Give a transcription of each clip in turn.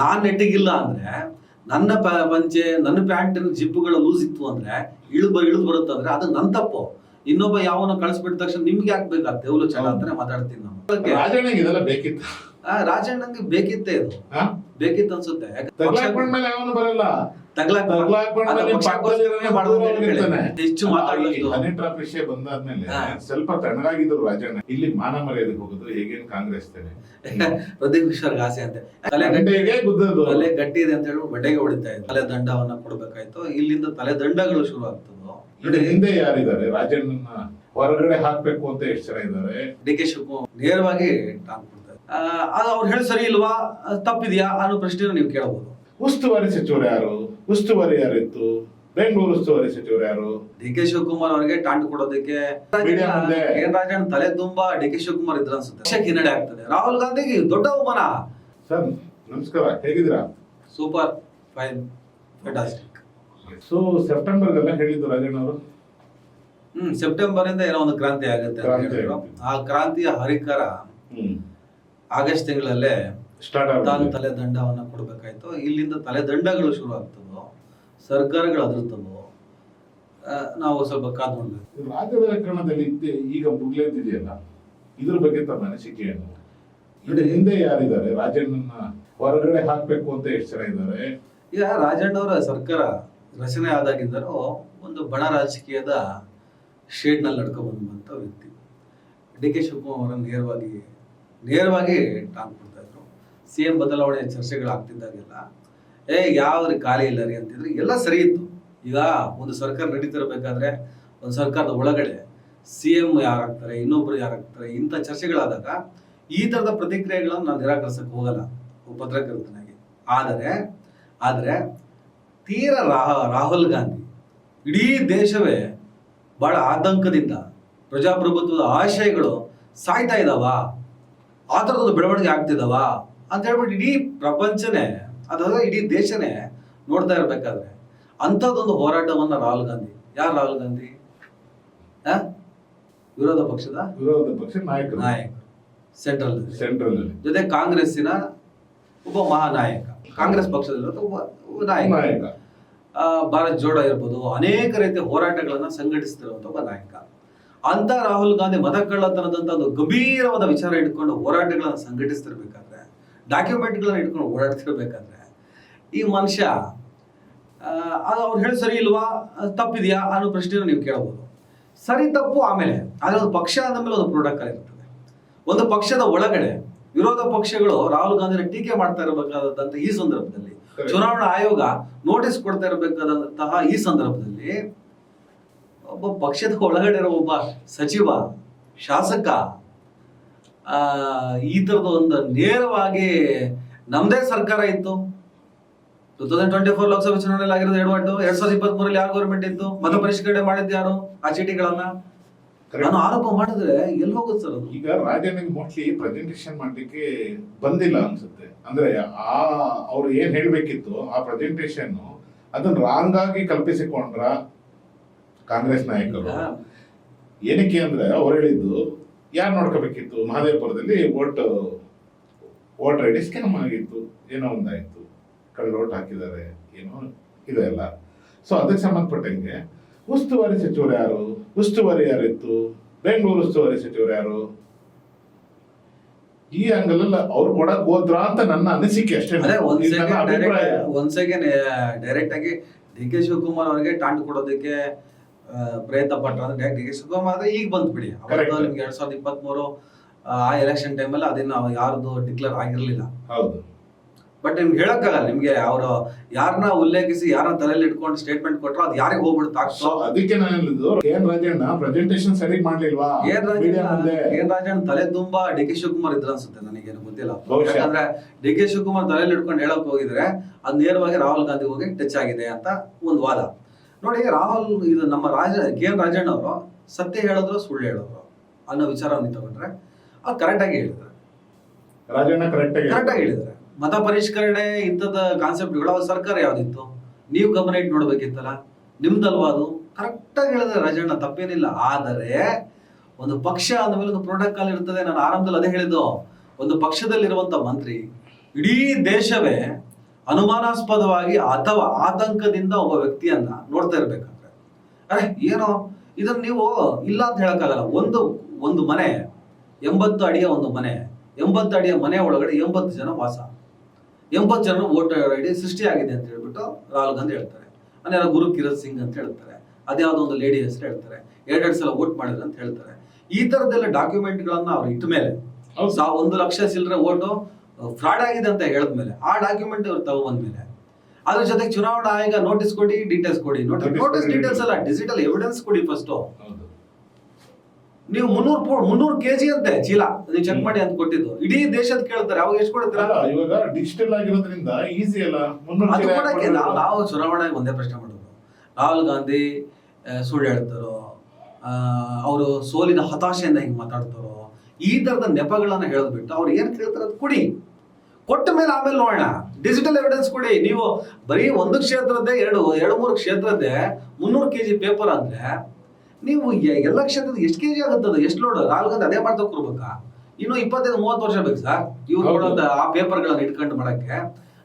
ನಾನ್ ನೆಟ್ಟಿಗಿಲ್ಲ ಅಂದ್ರೆ, ನನ್ನ ಪಂಚೆ ನನ್ನ ಪ್ಯಾಂಟಿನ ಜಿಪ್ಪುಗಳ ಲೂಸ್ ಇತ್ತು ಅಂದ್ರೆ ಇಳಿದು ಬರುತ್ತೆ ಅಂದ್ರೆ ಅದು ನನ್ನ ತಪ್ಪು. ಇನ್ನೊಬ್ಬ ಯಾವನ ಕಳಿಸ್ಬಿಟ್ಟ ತಕ್ಷಣ ನಿಮ್ಗೆ ಯಾಕೆ ಬೇಕಾ ದೇವ್ಲು ಚಲ ಅಂತಾನೆ ಮಾತಾಡ್ತೀನಿ ನಾವು. ರಾಜಣ್ಣಗೆ ಇದೆಲ್ಲ ಬೇಕಿತ್ತು. ರಾಜಣ್ಣಂಗೆ ಬೇಕಿತ್ತೆ, ಇದು ಬೇಕಿತ್ತು ಅನ್ಸುತ್ತೆ. ತಗ್ಲಾಕೊಂಡ್ಮೇಲೆ ಅವನು ಬರಲ್ಲ, ಹೆಚ್ಚು ಮಾತಾಡೋದು. ಹನಿ ಟ್ರಾಪ್ ವಿಷಯ ಬಂದಾದ್ಮೇಲೆ ಸ್ವಲ್ಪ ತಣ್ಣಗಾಗಿದ್ರು ರಾಜಣ್ಣ. ಇಲ್ಲಿ ಮಾನ ಮರ್ಯಾದೆಗೆ ಹೋಗಿದ್ರು, ಹೇಗೇನು ಕಾಂಗ್ರೆಸ್ ಪ್ರದೀಪ್ ಈಶ್ವರ್ಗೆ ಆಸೆ ಅಂತೆ, ತಲೆ ಗಟ್ಟಿ ಇದೆ ಅಂತ ಹೇಳಿ ಬಡ್ಡೆಗೆ ಹೊಡಿತಾ ಇದ್ರು. ತಲೆ ದಂಡವನ್ನ ಕೊಡ್ಬೇಕಾಯ್ತು. ಇಲ್ಲಿಂದ ತಲೆ ದಂಡಗಳು ಶುರು ಆಗ್ತದೋ. ಹಿಂದೆ ಯಾರಿದ್ದಾರೆ ರಾಜಣ್ಣನ ಹೊರಗಡೆ ಹಾಕ್ಬೇಕು ಅಂತ ಎಷ್ಟು ಜನ ಇದ್ದಾರೆ? ಡಿ ಕೆ ಶಿವಕುಮಾರ್ ನೇರವಾಗಿ ಟಾಂಗ್ ಕೊಡ್ತಾರೆ. ಅವ್ರು ಹೇಳಿ ಸರಿ ಇಲ್ವಾ, ತಪ್ಪಿದ್ಯಾ ಅನ್ನೋ ಪ್ರಶ್ನೆ ನೀವು ಕೇಳಬಹುದು. ಉಸ್ತುವಾರಿ ಸಚಿವರು ಯಾರು? ಉಸ್ತುವಾರಿ ಯಾರಿತ್ತು? ಬೆಂಗಳೂರು ಉಸ್ತುವಾರಿ ಸಚಿವರು ಯಾರು? ಡಿ ಕೆ ಶಿವಕುಮಾರ್ ಅವರಿಗೆ ಟಾಂಟ್ ಕೊಡೋದಕ್ಕೆ ಎನ್ ರಾಜಣ್ಣ ತಲೆ ತುಂಬಾ ಡಿ ಕೆ ಶಿವಕುಮಾರ್ ಇದ್ರ ಅನ್ಸುತ್ತೆ. ಪಕ್ಷಕ್ಕೆ ಹಿನ್ನಡೆ ಆಗ್ತದೆ. ರಾಹುಲ್ ಗಾಂಧಿಗೆ ದೊಡ್ಡ ಅವಮಾನ. ಸರ್ ನಮಸ್ಕಾರ, ಹೇಗಿದ್ದೀರಾ? Super fine, fantastic. So September ಎಲ್ಲ ಹೇಳಿದ್ದು ರಾಜಣ್ಣ ಅವರು. ಸೆಪ್ಟೆಂಬರ್ ಇಂದ ಏನೋ ಒಂದು ಕ್ರಾಂತಿ ಆಗುತ್ತೆ. ಆ ಕ್ರಾಂತಿಯ ಹರಿಕಾರ ಆಗಸ್ಟ್ ತಿಂಗಳಲ್ಲೇ ತಾನು ತಲೆ ದಂಡವನ್ನ ಕೊಡ್ಬೇಕಾಯ್ತು. ಇಲ್ಲಿಂದ ತಲೆ ದಂಡಗಳು ಶುರು ಆಗ್ತದೋ, ಸರ್ಕಾರಗಳು ಅದರ್ತದೋ, ನಾವು ಸ್ವಲ್ಪ ಕಾದ್ ನೋಡ್ಬೇಕು. ರಾಜಕಾರಣದಲ್ಲಿ ಈಗ ಮುಗ್ಲೇದಿದೆಯಲ್ಲ, ಇದ್ರ ಬಗ್ಗೆ ತಮ್ಮ ಅನಿಸಿಕೆ ಏನು? ಹಿಂದೆ ಯಾರಿದ್ದಾರೆ ರಾಜಣ್ಣನ ಹೊರಗಡೆ ಹಾಕ್ಬೇಕು ಅಂತ ಎಷ್ಟು ಜನ ಇದ್ದಾರೆ? ಈಗ ರಾಜಣ್ಣ ಅವರ ಸರ್ಕಾರ ರಚನೆ ಆದಾಗಿಂದಲೂ ಒಂದು ಬಣ ರಾಜಕೀಯದ ಶೇಡ್ ನಲ್ಲಿ ನಡ್ಕೊಂಡು ಬಂದಂತ ವ್ಯಕ್ತಿ. ಡಿ ಕೆ ಶಿವಕುಮಾರ್ ಅವರನ್ನು ನೇರವಾಗಿ ಟಾಂಗ್ ಕೊಡ್ತಾ ಇದ್ರು. ಸಿಎಂ ಬದಲಾವಣೆ ಚರ್ಚೆಗಳಾಗ್ತಿದ್ದಾಗೆಲ್ಲ ಯಾವ್ದು ಖಾಲಿ ಇಲ್ಲ ರೀ ಅಂತಿದ್ರೆ ಎಲ್ಲ ಸರಿ ಇತ್ತು. ಈಗ ಒಂದು ಸರ್ಕಾರ ನಡೀತಿರ್ಬೇಕಾದ್ರೆ ಒಂದು ಸರ್ಕಾರದ ಒಳಗಡೆ ಸಿಎಂ ಯಾರಾಗ್ತಾರೆ, ಇನ್ನೊಬ್ರು ಯಾರಾಗ್ತಾರೆ, ಇಂಥ ಚರ್ಚೆಗಳಾದಾಗ ಈ ತರದ ಪ್ರತಿಕ್ರಿಯೆಗಳನ್ನು ನಾನು ನಿರಾಕರಿಸಕ್ಕೆ ಹೋಗಲ್ಲ ಪತ್ರಕರ್ತನಾಗಿ. ಆದರೆ ತೀರ ರಾಹುಲ್ ಗಾಂಧಿ ಇಡೀ ದೇಶವೇ ಬಹಳ ಆತಂಕದಿಂದ ಪ್ರಜಾಪ್ರಭುತ್ವದ ಆಶಯಗಳು ಸಾಯ್ತಾ ಇದಾವ, ಆ ಥರದೊಂದು ಬೆಳವಣಿಗೆ ಆಗ್ತಿದಾವ ಅಂತ ಹೇಳ್ಬಿಟ್ಟು ಇಡೀ ಪ್ರಪಂಚನೇ ಅಥವಾ ಇಡೀ ದೇಶನೇ ನೋಡ್ತಾ ಇರ್ಬೇಕಾದ್ರೆ ಅಂಥದ್ದೊಂದು ಹೋರಾಟವನ್ನ ರಾಹುಲ್ ಗಾಂಧಿ, ಯಾರು ರಾಹುಲ್ ಗಾಂಧಿ? ವಿರೋಧ ಪಕ್ಷದ ನಾಯಕ, ಸೆಂಟ್ರಲ್ ಜೊತೆ ಕಾಂಗ್ರೆಸ್ಸಿನ ಒಬ್ಬ ಮಹಾನಾಯಕ, ಕಾಂಗ್ರೆಸ್ ಪಕ್ಷದಲ್ಲಿರೋ ಒಬ್ಬ ನಾಯಕ. ಭಾರತ್ ಜೋಡೋ ಇರ್ಬೋದು, ಅನೇಕ ರೀತಿಯ ಹೋರಾಟಗಳನ್ನ ಸಂಘಟಿಸ್ತಿರುವಂತ ಒಬ್ಬ ನಾಯಕ. ಅಂತ ರಾಹುಲ್ ಗಾಂಧಿ ಮತಕಳ್ಳತನದಂತ ಒಂದು ಗಂಭೀರವಾದ ವಿಚಾರ ಇಟ್ಕೊಂಡು ಹೋರಾಟಗಳನ್ನ ಸಂಘಟಿಸ್ತಿರ್ಬೇಕಾದ್ರೆ, ಡಾಕ್ಯುಮೆಂಟ್ಗಳನ್ನ ಇಟ್ಕೊಂಡು ಓಡಾಡ್ತಿರ್ಬೇಕಾದ್ರೆ ಈ ಮನುಷ್ಯ ಅದು ಅವ್ರು ಹೇಳಿ ಸರಿ ಇಲ್ವಾ, ತಪ್ಪಿದ್ಯಾ ಅನ್ನೋ ಪ್ರಶ್ನೆ ನೀವು ಕೇಳಬಹುದು. ಸರಿ ತಪ್ಪು ಆಮೇಲೆ, ಆದ್ರೆ ಒಂದು ಪಕ್ಷ ಅಂದ ಮೇಲೆ ಒಂದು ಪ್ರೋಟೋಕಾಲ್ ಇರ್ತದೆ. ಒಂದು ಪಕ್ಷದ ಒಳಗಡೆ ವಿರೋಧ ಪಕ್ಷಗಳು ರಾಹುಲ್ ಗಾಂಧಿನ ಟೀಕೆ ಮಾಡ್ತಾ ಇರಬೇಕಾದಂತಹ ಈ ಸಂದರ್ಭದಲ್ಲಿ, ಚುನಾವಣಾ ಆಯೋಗ ನೋಟಿಸ್ ಕೊಡ್ತಾ ಇರಬೇಕಾದಂತಹ ಈ ಸಂದರ್ಭದಲ್ಲಿ ಒಬ್ಬ ಪಕ್ಷದ ಒಳಗಡೆ ಇರೋ ಒಬ್ಬ ಸಚಿವ, ಶಾಸಕ ಈ ತರದ ಒಂದು ನೇರವಾಗಿ ನಮ್ದೇ ಸರ್ಕಾರ ಇತ್ತು, 2024 ಲೋಕಸಭೆ ಚುನಾವಣೆಯಲ್ಲಿ ಆಗಿರೋದು ಎಡವಟ್ಟು, 2023 ಯಾರು ಗೌರ್ಮೆಂಟ್ ಇತ್ತು, ಮತ ಪರಿಷ್ಕರಣೆ ಮಾಡಿದ್ದು ಯಾರು ಆ ಚೀಟಿಗಳನ್ನ ನಾನು ಆರೋಪ ಮಾಡಿದ್ರೆ ಎಲ್ಲಿ ಹೋಗುತ್ತೆ ಸರ್ ಅದು? ಈಗ ರಾಜನಿಗೆ ಮೋಸ್ಟ್ಲಿ ಪ್ರೆಸೆಂಟೇಷನ್ ಮಾಡ್ಲಿಕ್ಕೆ ಬಂದಿಲ್ಲ ಅನ್ಸುತ್ತೆ. ಅಂದ್ರೆ ಅವ್ರು ಏನ್ ಹೇಳ್ಬೇಕಿತ್ತು ಆ ಪ್ರೆಸೆಂಟೇಷನ್ ಅದನ್ನ ರಾಂಗ್ ಆಗಿ ಕಲ್ಪಿಸಿಕೊಂಡ್ರ ಕಾಂಗ್ರೆಸ್ ನಾಯಕರು. ಏನಕ್ಕೆ ಅಂದ್ರೆ ಅವ್ರು ಹೇಳಿದ್ದು ಯಾರು ನೋಡ್ಕೋಬೇಕಿತ್ತು, ಮಹದೇವಪುರದಲ್ಲಿ ವೋಟರ್ ಐಡಿ ಸ್ಕ್ಯಾಮ್ ಆಗಿತ್ತು, ಏನೋ ಒಂದಾಯ್ತು, ಕಳ್ಳ ಓಟ್ ಹಾಕಿದ್ದಾರೆ, ಏನೋ ಇದೆಲ್ಲ. ಸೊ ಅದಕ್ಕೆ ಸಂಬಂಧಪಟ್ಟಂಗೆ ಉಸ್ತುವಾರಿ ಸಚಿವರು ಯಾರು, ಉಸ್ತುವಾರಿ ಯಾರಿತ್ತು, ಬೆಂಗಳೂರು ಉಸ್ತುವಾರಿ ಸಚಿವರು ಯಾರು, ಈ ಅಂಗಲ್ ಅವ್ರು ಕೊಡಕ್ ಹೋದ್ರ ಅಂತ ನನ್ನ ಅನಿಸಿಕೆ ಅಷ್ಟೇ. ಒಂದ್ ಸೆಕೆಂಡ್ ಡೈರೆಕ್ಟ್ ಆಗಿ ಡಿ ಕೆ ಶಿವಕುಮಾರ್ ಅವರಿಗೆ ಟಾಂಟ್ ಕೊಡೋದಕ್ಕೆ ಪ್ರಯತ್ನ ಪಟ್ರ ಅಂದ್ರೆ ಡಿ ಕೆ ಶಿವಕುಮಾರ್ ಆದ್ರೆ ಈಗ ಬಂದ್ ಬಿಡಿ. ನಿಮ್ಗೆ 2023 ಆ ಎಲೆಕ್ಷನ್ ಟೈಮಲ್ಲಿ ಅದನ್ನ ಯಾರ್ದು ಡಿಕ್ಲೇರ್ ಆಗಿರ್ಲಿಲ್ಲ. ಹೌದು, ಬಟ್ ನಿಮ್ಗೆ ಹೇಳಕ್ಕಾಗಲ್ಲ. ನಿಮ್ಗೆ ಅವರು ಯಾರನ್ನ ಉಲ್ಲೇಖಿಸಿ ಯಾರನ್ನ ತಲೆಯಲ್ಲಿ ಇಟ್ಕೊಂಡು ಸ್ಟೇಟ್ಮೆಂಟ್ ಕೊಟ್ರು ಅದು ಯಾರಿಗೆ ಹೋಗ್ಬಿಡುತ್ತೆ. ಅದಕ್ಕೆ ನಾನು ಹೇಳಿದ್ದು ಎನ್ ರಾಜಣ್ಣ ಪ್ರೆಸೆಂಟೇಷನ್ ಸರಿ ಮಾಡ್ಲಿಲ್ವಾ? ಎನ್ ರಾಜಣ್ಣ ತಲೆ ತುಂಬಾ ಡಿ ಕೆ ಶಿವಕುಮಾರ್ ಇದ್ರ ಅನ್ಸುತ್ತೆ, ನನಗೇನು ಗೊತ್ತಿಲ್ಲ. ಯಾಕಂದ್ರೆ ಡಿ ಕೆ ಶಿವಕುಮಾರ್ ತಲೆಯಲ್ಲಿ ಇಟ್ಕೊಂಡು ಹೇಳಕ್ ಹೋಗಿದ್ರೆ ಅದು ನೇರವಾಗಿ ರಾಹುಲ್ ಗಾಂಧಿ ಹೋಗಿ ಟಚ್ ಆಗಿದೆ ಅಂತ ಒಂದು ವಾದ. ನೋಡಿ, ಇದು ನಮ್ಮ ಕೆ ಎನ್ ರಾಜಣ್ಣ ಅವರು ಸತ್ಯ ಹೇಳಿದ್ರು ಸುಳ್ಳು ಹೇಳಿದ್ರು ಅನ್ನೋ ವಿಚಾರವನ್ನು ತಗೊಂಡ್ರೆ ಅವ್ರು ಕರೆಕ್ಟ್ ಆಗಿ ಹೇಳಿದ್ರು. ರಾಜಣ್ಣ ಕರೆಕ್ಟ್ ಆಗಿ ಹೇಳಿದ್ರೆ ಮತ ಪರಿಷ್ಕರಣೆ ಇಂಥದ ಕಾನ್ಸೆಪ್ಟ್ಗಳು ಅವ್ರ ಸರ್ಕಾರ ಯಾವ್ದಿತ್ತು, ನೀವು ಗಮನ ಇಟ್ಟು ನೋಡ್ಬೇಕಿತ್ತಲ್ಲ, ನಿಮ್ದಲ್ವಾ ಅದು? ಕರೆಕ್ಟ್ ಆಗಿ ಹೇಳಿದ್ರೆ ರಾಜಣ್ಣ, ತಪ್ಪೇನಿಲ್ಲ. ಆದರೆ ಒಂದು ಪಕ್ಷ ಅಂದಮೇಲೆ ಒಂದು ಪ್ರೋಟೋಕಾಲ್ ಇರ್ತದೆ. ನಾನು ಆರಂಭದಲ್ಲಿ ಅದೇ ಹೇಳಿದ್ದು, ಒಂದು ಪಕ್ಷದಲ್ಲಿರುವಂತ ಮಂತ್ರಿ ಇಡೀ ದೇಶವೇ ಅನುಮಾನಾಸ್ಪದವಾಗಿ ಅಥವಾ ಆತಂಕದಿಂದ ಒಬ್ಬ ವ್ಯಕ್ತಿಯನ್ನ ನೋಡ್ತಾ ಇರ್ಬೇಕಂದ್ರೆ, ಅರೆ ಏನೋ ಇದನ್ನ ನೀವು ಇಲ್ಲ ಅಂತ ಹೇಳಕ್ಕಾಗಲ್ಲ. ಒಂದು ಮನೆ 80 ಅಡಿಯ ಒಂದು ಮನೆ, 80 ಅಡಿಯ ಮನೆ ಒಳಗಡೆ 80 ಜನ ವಾಸ, 80 ಜನ ವೋಟರ್ ಐಡಿ ಸೃಷ್ಟಿಯಾಗಿದೆ ಅಂತ ಹೇಳ್ಬಿಟ್ಟು ರಾಹುಲ್ ಗಾಂಧಿ ಹೇಳ್ತಾರೆ. ಅನ್ಯಾರ ಗುರು ಕಿರಣ್ ಸಿಂಗ್ ಅಂತ ಹೇಳ್ತಾರೆ, ಅದ್ಯಾವುದೋ ಒಂದು ಲೇಡಿ ಹೆಸರು ಹೇಳ್ತಾರೆ, 2 ಸಲ ವೋಟ್ ಮಾಡಿದ್ರು ಅಂತ ಹೇಳ್ತಾರೆ. ಈ ತರದೆಲ್ಲ ಡಾಕ್ಯುಮೆಂಟ್ಗಳನ್ನ ಅವ್ರು ಇಟ್ಟ ಮೇಲೆ 1 ಲಕ್ಷ ಚಿಲ್ಲರೆ ವೋಟು ಫ್ರಾಡ್ ಆಗಿದೆ ಅಂತ ಹೇಳಿದ್ಮೇಲೆ ಆ ಡಾಕ್ಯುಮೆಂಟ್ ಅವ್ರು ತಗೊಂಡ್ಮೇಲೆ ಅದ್ರ ಜೊತೆಗೆ ಚುನಾವಣಾ ಆಯೋಗ ನೋಟಿಸ್ ಕೊಡಿ, ಡೀಟೇಲ್ಸ್ ಕೊಡಿ. ನೋಟಿಸ್ ಡೀಟೇಲ್ಸ್ ಅಲ್ಲ, ಡಿಜಿಟಲ್ ಎವಿಡೆನ್ಸ್ ಕೊಡಿ ಫಸ್ಟ್. ನೀವು 300 ಕೆಜಿ ಅಂತೆ ಚೀಲ ನೀವು ಚೆಕ್ ಮಾಡಿ ಅಂತ ಕೊಟ್ಟಿದ್ದು ಇಡೀ ದೇಶದ ಕೇಳ್ತಾರೆ. ಅವಾಗ ಎಷ್ಟು ಕೊಡ್ತೀರಾ? ಇವಾಗ ಡಿಜಿಟಲ್ ಆಗಿರೋದ್ರಿಂದ ಈಸಿ ಅಲ್ಲ. ಅದು ಕೊಡಕ್ಕೆ ನಾವು ಚುನಾವಣೆಗೆ ಒಂದೇ ಪ್ರಶ್ನೆ ಮಾಡೋದು, ರಾಹುಲ್ ಗಾಂಧಿ ಸುಳ್ಳು ಹೇಳ್ತಾರೋ, ಅವರು ಸೋಲಿನ ಹತಾಶೆಯಿಂದ ಹಿಂಗೆ ಮಾತಾಡ್ತಾರೋ, ಈ ತರದ ನೆಪಗಳನ್ನ ಹೇಳದ್ಬಿಟ್ಟು ಅವ್ರು ಏನ್ ಕೇಳ್ತಾರೆ ಅದು ಕೊಡಿ. ಕೊಟ್ಟ ಮೇಲೆ ಆಮೇಲೆ ನೋಡೋಣ. ಡಿಜಿಟಲ್ ಎವಿಡೆನ್ಸ್ ಕೊಡಿ. ನೀವು ಬರೀ ಒಂದು ಕ್ಷೇತ್ರದ್ದೇ 2-3 ಕ್ಷೇತ್ರದ್ದೇ 300 ಕೆಜಿ ಪೇಪರ್ ಅಂದ್ರೆ ನೀವು ಎಲ್ಲ ಕ್ಷೇತ್ರದ ಎಷ್ಟು ಕೆಜಿ ಆಗುತ್ತದ, ಎಷ್ಟು ಲೋಡ್? ರಾಹುಲ್ ಗಾಂಧಿ ಅದೇ ಮಾಡ್ತಾ ಕೊಡ್ಬೇಕಾ? ಇನ್ನು 25-30 ವರ್ಷ ಬೇಕು ಸರ್ ಇವ್ರು ಕೊಡೋಂತ ಆ ಪೇಪರ್ಗಳನ್ನ ಇಟ್ಕೊಂಡು ಮಾಡಕ್ಕೆ.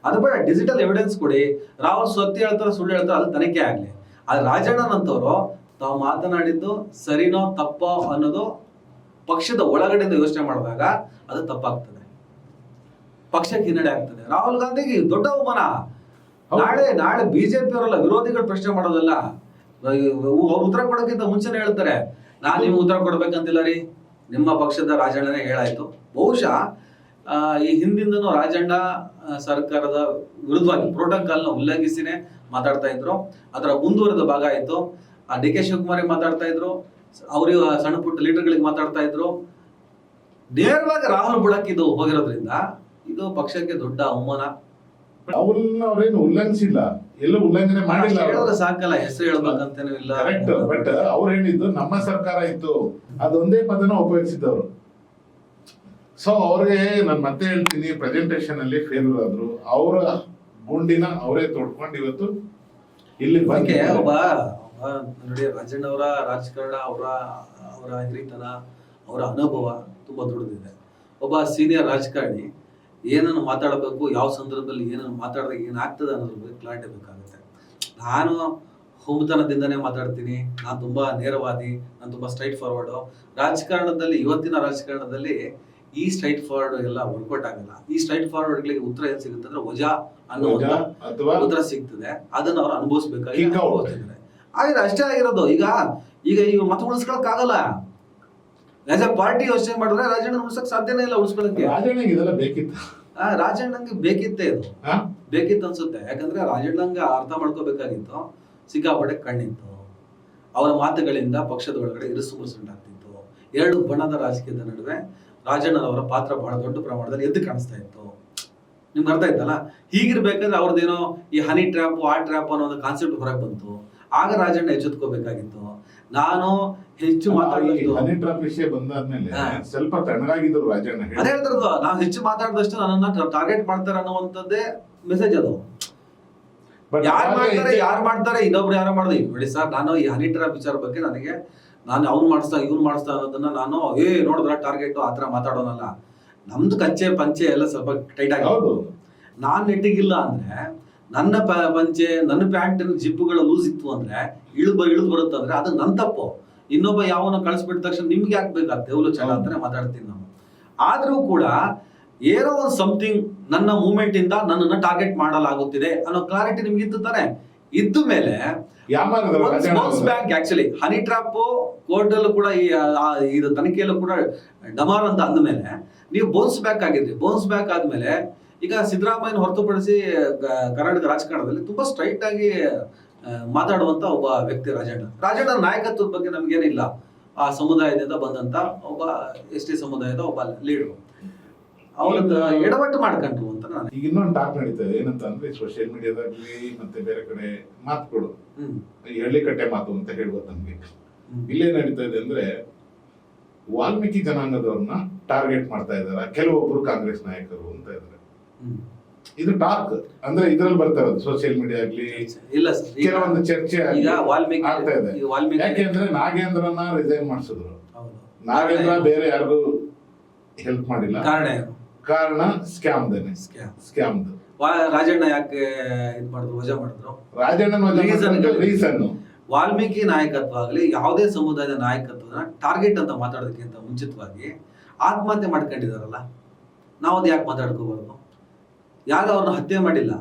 ಅದು ಬೇಡ, ಡಿಜಿಟಲ್ ಎವಿಡೆನ್ಸ್ ಕೊಡಿ. ರಾಹುಲ್ ಸತ್ಯ ಹೇಳ್ತಾರೆ ಸುಳ್ಳು ಹೇಳ್ತಾರೆ ಅದು ತನಿಖೆ ಆಗ್ಲಿ. ಆದ್ರೆ ರಾಜಣ್ಣನಂತವ್ರು ತಾವು ಮಾತನಾಡಿದ್ದು ಸರಿನೋ ತಪ್ಪೋ ಅನ್ನೋದು ಪಕ್ಷದ ಒಳಗಡೆಯಿಂದ ಯೋಚನೆ ಮಾಡಿದಾಗ ಅದು ತಪ್ಪಾಗ್ತದೆ, ಪಕ್ಷಕ್ಕೆ ಹಿನ್ನಡೆ ಆಗ್ತದೆ. ರಾಹುಲ್ ಗಾಂಧಿಗೆ ದೊಡ್ಡ ಅವಮಾನ. ನಾಳೆ ಬಿಜೆಪಿ ಅವರೆಲ್ಲ ವಿರೋಧಿಗಳು ಪ್ರಶ್ನೆ ಮಾಡೋದಲ್ಲ, ಅವ್ರು ಉತ್ತರ ಕೊಡೋಕ್ಕಿಂತ ಮುಂಚೆನೆ ಹೇಳ್ತಾರೆ ನಾನ್ ನಿಮ್ಗೆ ಉತ್ತರ ಕೊಡ್ಬೇಕಂತಿಲ್ಲ ರೀ, ನಿಮ್ಮ ಪಕ್ಷದ ರಾಜಣ್ಣನೇ ಹೇಳಾಯ್ತು. ಬಹುಶಃ ಈ ಹಿಂದಿಂದನೂ ರಾಜಣ್ಣ ಸರ್ಕಾರದ ವಿರುದ್ಧವಾಗಿ ಪ್ರೋಟೋಕಾಲ್ನ ಉಲ್ಲಂಘಿಸಿನೇ ಮಾತಾಡ್ತಾ ಇದ್ರು. ಅದರ ಮುಂದುವರೆದ ಭಾಗ ಆಯ್ತು. ಡಿ ಕೆ ಶಿವಕುಮಾರ್ ಮಾತಾಡ್ತಾ ಇದ್ರು, ಅವ್ರಿಗೆ ಸಣ್ಣ ಪುಟ್ಟ ಲೀಡರ್ಗಳಿಗೆ ಮಾತಾಡ್ತಾ ಇದ್ರು. ನೇರವಾಗಿ ರಾಹುಲ್ ಬುಡಕ್ಕೆ ಇದು ಹೋಗಿರೋದ್ರಿಂದ ಇದು ಪಕ್ಷಕ್ಕೆ ದೊಡ್ಡ ಅವಮಾನ. ಅವ್ರೇನು ಉಲ್ಲಂಘಿಸಿಲ್ಲ, ಎಲ್ಲೂ ಉಲ್ಲಂಘನೆ ಮಾಡಿಲ್ಲ. ಹೇಳಿದ್ರೆ ಸಾಕಲ್ಲ, ಹೆಸರು ಹೇಳ್ಬೇಕಂತೇನೂ ಇಲ್ಲ. ಕರೆಕ್ಟ್. ಬಟ್ ಅವ್ರು ಹೇಳಿದ್ದು ನಮ್ಮ ಸರ್ಕಾರ ಇತ್ತು, ಅದೊಂದೇ ಪದನ ಉಪಯೋಗಿಸಿದವರು. ಸೊ ಅವ್ರಿಗೆ ನಾನು ಮತ್ತೆ ಹೇಳ್ತೀನಿ, ಪ್ರೆಸೆಂಟೇಷನ್ ಅಲ್ಲಿ ಫೇಲ್ಯೂರ್ ಆದ್ರು. ಅವರ ಗುಂಡಿನ ಅವರೇ ತೊಡ್ಕೊಂಡು ಇವತ್ತು ಇಲ್ಲಿ ಬಗ್ಗೆ ನೋಡಿ, ರಾಜಣ್ಣ ಅವರ ರಾಜಕಾರಣ, ಅವರ ಹಿರಿತನ, ಅವರ ಅನುಭವ ತುಂಬಾ ದೊಡ್ಡದಿದೆ. ಒಬ್ಬ ಸೀನಿಯರ್ ರಾಜಕಾರಣಿ ಏನನ್ನು ಮಾತಾಡಬೇಕು, ಯಾವ ಸಂದರ್ಭದಲ್ಲಿ ಏನನ್ನು ಮಾತಾಡಿದಾಗ ಏನಾಗ್ತದೆ ಅನ್ನೋದ್ರ ಬಗ್ಗೆ ಕ್ಲಾರಿಟಿ ಬೇಕಾಗುತ್ತೆ. ನಾನು ಹುಮ್ಮತನದಿಂದನೇ ಮಾತಾಡ್ತೀನಿ, ನಾನು ತುಂಬಾ ನೇರವಾದಿ, ನಾನು ತುಂಬಾ ಸ್ಟ್ರೈಟ್ ಫಾರ್ವರ್ಡು. ರಾಜಕಾರಣದಲ್ಲಿ, ಇವತ್ತಿನ ರಾಜಕಾರಣದಲ್ಲಿ ಈ ಸ್ಟ್ರೈಟ್ ಫಾರ್ವರ್ಡ್ ಎಲ್ಲ ವರ್ಕೌಟ್ ಆಗಲ್ಲ. ಈ ಸ್ಟ್ರೈಟ್ ಫಾರ್ವರ್ಡ್ಗಳಿಗೆ ಉತ್ತರ ಏನ್ ಸಿಗುತ್ತೆ ಅಂದ್ರೆ ವಜಾ ಅನ್ನೋ ಉತ್ತರ ಸಿಗ್ತದೆ. ಅದನ್ನ ಅವ್ರು ಅನುಭವಿಸ್ಬೇಕಾಗಿ ಆಗಿದೆ, ಅಷ್ಟೇ ಆಗಿರೋದು. ಈಗ ಮತ್ತೆ ಉಳಿಸ್ಕೊಳಕ್ ಆಗಲ್ಲ. ಆಸ್ ಎ ಪಾರ್ಟಿ ಯೋಚನೆ ಮಾಡಿದ್ರೆ ರಾಜಣ್ಣ ಉಳಿಸಕ್ ಸಾಧ್ಯನೇ ಇಲ್ಲ. ಉಳಿಸ್ಕೊಳಕ್ಕೆ ರಾಜಣ್ಣಂಗೆ ಬೇಕಿತ್ತೆ, ಇದು ಬೇಕಿತ್ತು ಅನ್ಸುತ್ತೆ. ಯಾಕಂದ್ರೆ ರಾಜಣ್ಣಂಗೆ ಅರ್ಥ ಮಾಡ್ಕೋಬೇಕಾಗಿತ್ತು, ಸಿಕ್ಕಾಪಟ್ಟೆ ಕಣ್ಣಿತ್ತು. ಅವರ ಮಾತುಗಳಿಂದ ಪಕ್ಷದ ಒಳಗಡೆ ಇರುಸು ಮುರುಸುಂಟಾಗ್ತಿತ್ತು. 2 ಬಣದ ರಾಜಕೀಯದ ನಡುವೆ ರಾಜಣ್ಣನವರ ಪಾತ್ರ ಬಹಳ ದೊಡ್ಡ ಪ್ರಮಾಣದಲ್ಲಿ ಎದ್ದು ಕಾಣಿಸ್ತಾ ಇತ್ತು. ನಿಮ್ಗೆ ಅರ್ಥ ಆಯ್ತಲ್ಲ? ಹೀಗಿರ್ಬೇಕಾದ್ರೆ ಅವ್ರದ್ದೇನೋ ಈ ಹನಿ ಟ್ರ್ಯಾಪ್ ಆ ಟ್ರ್ಯಾಪ್ ಅನ್ನೋ ಒಂದು ಕಾನ್ಸೆಪ್ಟ್ ಹೊರಗೆ ಬಂತು. ಆಗ ರಾಜಣ್ಣ ಎಚ್ಚೆತ್ಕೋಬೇಕಾಗಿತ್ತು. ನಾನು ಹೆಚ್ಚು ವಿಷಯ ಬಂದಾದ್ಮೇಲೆ ಸ್ವಲ್ಪ ತಣ್ಣಗಾಗಿದ್ರು ರಾಜಣ್ಣ. ಅದೇ ಹೇಳ್ತಿರೋದು, ನಾವು ಹೆಚ್ಚು ಮಾತಾಡಿದಷ್ಟು ನನ್ನನ್ನ ಟಾರ್ಗೆಟ್ ಮಾಡ್ತಾರೆ ಅನ್ನುವಂಥದ್ದೇ ಮೆಸೇಜ್ ಅದು. ಯಾರು ಮಾಡ್ತಾರೆ ಇನ್ನೊಬ್ರು ಯಾರೋ ಮಾಡಿದೆ. ನೋಡಿ ಸರ್, ನಾನು ಈ ಹನಿ ಟ್ರ್ಯಾಪ್ ವಿಚಾರ ಬಗ್ಗೆ ನಾನು ಅವ್ನು ಮಾಡಿಸ್ತಾ ಇವ್ನು ಮಾಡಿಸ್ತಾ ಅನ್ನೋದನ್ನ ನಾನು ನೋಡಿದ್ರ ಟಾರ್ಗೆಟ್ ಆತರ ಮಾತಾಡೋನಲ್ಲ. ನಮ್ದು ಕಚ್ಚೆ ಪಂಚೆ ಎಲ್ಲ ಸ್ವಲ್ಪ ಟೈಟ್ ಆಗಿ, ನಾನ್ ನೆಟ್ಟಿಗಿಲ್ಲ ಅಂದ್ರೆ ನನ್ನ ಪಂಚೆ ನನ್ನ ಪ್ಯಾಂಟಿನ ಜಿಪ್ಪುಗಳು ಲೂಸ್ ಇತ್ತು ಅಂದ್ರೆ ಇಳಿದು ಬರುತ್ತೆ ಅಂದ್ರೆ ಅದು ನನ್ ತಪ್ಪು. ಇನ್ನೊಬ್ಬ ಯಾವನ ಕಳಿಸ್ಬಿಟ್ಟ ತಕ್ಷಣ ನಿಮ್ಗೆ ಯಾಕೆ ಬೇಕಾ ದೇವ್ಲು ಚಲ ಅಂತಾನೆ ಮಾತಾಡ್ತೀನಿ ನಾವು. ಆದ್ರೂ ಕೂಡ ಏನೋ ಒಂದು ಸಮಥಿಂಗ್ ನನ್ನ ಮೂವ್ಮೆಂಟ್ ಇಂದ ನನ್ನನ್ನ ಟಾರ್ಗೆಟ್ ಮಾಡಲಾಗುತ್ತಿದೆ ಅನ್ನೋ ಕ್ಲಾರಿಟಿ ನಿಮ್ಗೆ ಇತ್ತು ತಾನೆ. ಇದ್ದ ಮೇಲೆ bank actually honey trap court ಅಲ್ಲೂ ಕೂಡ ಇದು ತನಿಖೆಯಲ್ಲೂ ಕೂಡ ಡಮಾರ್ ಅಂತ ಅಂದ್ಮೇಲೆ ನೀವು ಬೌನ್ಸ್ ಬ್ಯಾಕ್ ಆಗಿದ್ರಿ. ಬೌನ್ಸ್ ಬ್ಯಾಕ್ ಆದ್ಮೇಲೆ ಈಗ ಸಿದ್ದರಾಮಯ್ಯನ ಹೊರತುಪಡಿಸಿ ಕರ್ನಾಟಕ ರಾಜಕಾರಣದಲ್ಲಿ ತುಂಬಾ ಸ್ಟ್ರೈಟ್ ಆಗಿ ಮಾತಾಡುವಂತ ಒಬ್ಬ ವ್ಯಕ್ತಿ ರಾಜಣ್ಣ ನಾಯಕತ್ವದ ಬಗ್ಗೆ ನಮ್ಗೇನಿಲ್ಲ. ಆ ಸಮುದಾಯದಿಂದ ಬಂದಂತ ಒಬ್ಬ ST ಸಮುದಾಯದ ಒಬ್ಬ ಲೀಡರ್, ಅವ್ರದ್ದು ಎಡವಟ್ಟು ಮಾಡ್ಕೊಂಡ್ರು ಅಂತ ನಾನು. ಈಗ ಇನ್ನೊಂದು ಟಾಕ್ ನಡೀತದೆ, ಏನಂತ ಅಂದ್ರೆ ಸೋಷಿಯಲ್ ಮೀಡಿಯಾದಲ್ಲಿ ಮತ್ತೆ ಬೇರೆ ಕಡೆ ಮಾತುಗಳು ಎಳ್ಳಿಕಟ್ಟೆ ಮಾತು ಅಂತ ಹೇಳ್ಬೋದು ನಮ್ಗೆ. ಇಲ್ಲೇ ನಡೀತಾ ಇದೆ ಅಂದ್ರೆ ವಾಲ್ಮೀಕಿ ಜನಾಂಗದವ್ರನ್ನ ಟಾರ್ಗೆಟ್ ಮಾಡ್ತಾ ಇದಾರೆ ಕೆಲವೊಬ್ರು ಕಾಂಗ್ರೆಸ್ ನಾಯಕರು ಅಂತ ಇದ್ದಾರೆ. ಇದು ಟಾಕ್ ಅಂದ್ರೆ ಇದ್ರಲ್ಲಿ ಬರ್ತಾ ಇರೋದು ಸೋಷಿಯಲ್ ಮೀಡಿಯಾ ಆಗ್ಲಿ ಇಲ್ಲ ಕೆಲವೊಂದು ಚರ್ಚೆ ಆಗ್ತಾ ಇದೆ. ಯಾಕೆಂದ್ರೆ ನಾಗೇಂದ್ರನ ರಿಸೈನ್ ಮಾಡಿಸಿದ್ರು. ನಾಗೇಂದ್ರ ಬೇರೆ ಯಾರಿಗೂ ಹೆಲ್ಪ್ ಮಾಡಿಲ್ಲ. ಕಾರಣ ಸ್ಕ್ಯಾಮ್ದು. ರಾಜಣ್ಣ ಯಾಕೆ ಇದು ಮಾಡಿದ್ರು, ವಜಾ ಮಾಡಿದ್ರು? ರಾಜಣ್ಣನ ರೀಸನ್ ವಾಲ್ಮೀಕಿ ನಾಯಕತ್ವ ಆಗಲಿ ಯಾವುದೇ ಸಮುದಾಯದ ನಾಯಕತ್ವನ ಟಾರ್ಗೆಟ್ ಅಂತ ಮಾತಾಡೋದಕ್ಕಿಂತ ಮುಂಚಿತವಾಗಿ ಆತ್ಮಹತ್ಯೆ ಮಾಡ್ಕೊಂಡಿದಾರಲ್ಲ, ನಾವು ಅದು ಯಾಕೆ ಮಾತಾಡ್ಕೋಬಾರ್ದು? ಯಾರು ಅವ್ರನ್ನ ಹತ್ಯೆ ಮಾಡಿಲ್ಲ,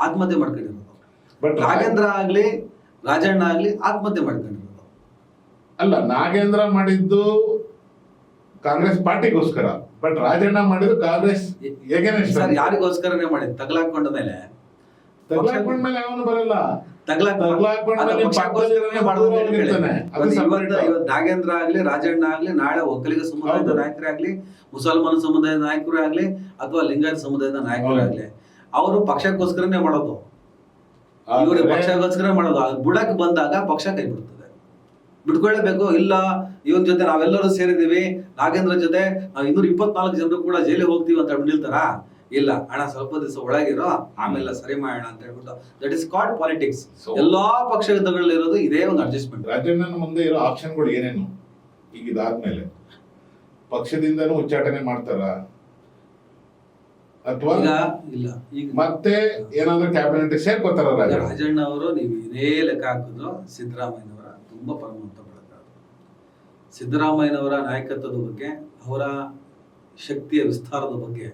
ಆತ್ಮಹತ್ಯೆ ಮಾಡ್ಕೊಂಡಿರೋದು. ಬಟ್ ನಾಗೇಂದ್ರ ಆಗ್ಲಿ ರಾಜಣ್ಣ ಆಗ್ಲಿ ಆತ್ಮಹತ್ಯೆ ಮಾಡ್ಕೊಂಡಿರೋದು. ಅಲ್ಲ, ನಾಗೇಂದ್ರ ಮಾಡಿದ್ದು ಕಾಂಗ್ರೆಸ್ ಪಾರ್ಟಿಗೋಸ್ಕರ, ಬಟ್ ರಾಜಣ್ಣ ಮಾಡಿದ್ದು ಕಾಂಗ್ರೆಸ್ ಸರ್ ಯಾರಿಗೋಸ್ಕರನೇ ಮಾಡಿದ್? ತಗಲಾಕೊಂಡ ಮೇಲೆ ತಗ್ಲಾಕೊಂಡ್ಮೇಲೆ ಅವನು ಬರಲ್ಲ. ನಾಗೇಂದ್ರ ಆಗ್ಲಿ ರಾಜಣ್ಣ ಆಗ್ಲಿ ನಾಳೆ ಒಕ್ಕಲಿಗ ಸಮುದಾಯದ ನಾಯಕರೇ ಆಗ್ಲಿ, ಮುಸಲ್ಮಾನ ಸಮುದಾಯದ ನಾಯಕರೇ ಆಗ್ಲಿ, ಅಥವಾ ಲಿಂಗಾಯತ ಸಮುದಾಯದ ನಾಯಕರೇ ಆಗ್ಲಿ, ಅವರು ಪಕ್ಷಕ್ಕೋಸ್ಕರನೇ ಮಾಡೋದು. ಇವರು ಪಕ್ಷಕ್ಕೋಸ್ಕರ ಮಾಡೋದು. ಬುಡಕ್ ಬಂದಾಗ ಪಕ್ಷ ಕೈ ಬಿಡ್ತದೆ. ಬಿಟ್ಕೊಳ್ಳೇಬೇಕು. ಇಲ್ಲ ಇವನ್ ಜೊತೆ ನಾವೆಲ್ಲರೂ ಸೇರಿದೀವಿ, ನಾಗೇಂದ್ರ ಜೊತೆ ನಾವು 224 ಜನರು ಕೂಡ ಜೈಲಿಗೆ ಹೋಗ್ತೀವಿ ಅಂತ ನಿಲ್ತಾರ? ಇಲ್ಲ, ಹಣ ಸ್ವಲ್ಪ ದಿವಸ ಒಳಗಿರೋ ಆಮೇಲೆ ಸರಿ ಮಾಡೋಣ ಅಂತ ಹೇಳ್ಬಿಟ್ಟು, ದಟ್ ಇಸ್ ಕಾಲ್ಡ್ ಪಾಲಿಟಿಕ್ಸ್. ಎಲ್ಲಾ ಪಕ್ಷಗಳಿರೋದು ಇದೇ ಒಂದು ಅಡ್ಜಸ್ಟ್ಮೆಂಟ್. ರಾಜಣ್ಣನ ಮುಂದೆ ಇರೋ ಆಪ್ಷನ್ಗಳು ಏನೇನು? ಈಗ ಇದಾದ್ಮೇಲೆ ಪಕ್ಷದಿಂದನೂ ಉಚ್ಚಾಟನೆ ಮಾಡ್ತಾರ ಅಥವಾ ಇಲ್ಲ ಈಗ ಮತ್ತೆ ಏನಾದ್ರೂ ಕ್ಯಾಬಿನೆಟ್ ಸೇರ್ಕೋತಾರ? ರಾಜಣ್ಣ ಅವರು ನೀವು ಇದೇ ಲೆಕ್ಕ ಹಾಕಿದ್ರು ಸಿದ್ದರಾಮಯ್ಯನವರ ತುಂಬಾ ಪರಮಂತ ಬೆಳಕ. ಸಿದ್ದರಾಮಯ್ಯನವರ ನಾಯಕತ್ವದ ಬಗ್ಗೆ, ಅವರ ಶಕ್ತಿಯ ವಿಸ್ತಾರದ ಬಗ್ಗೆ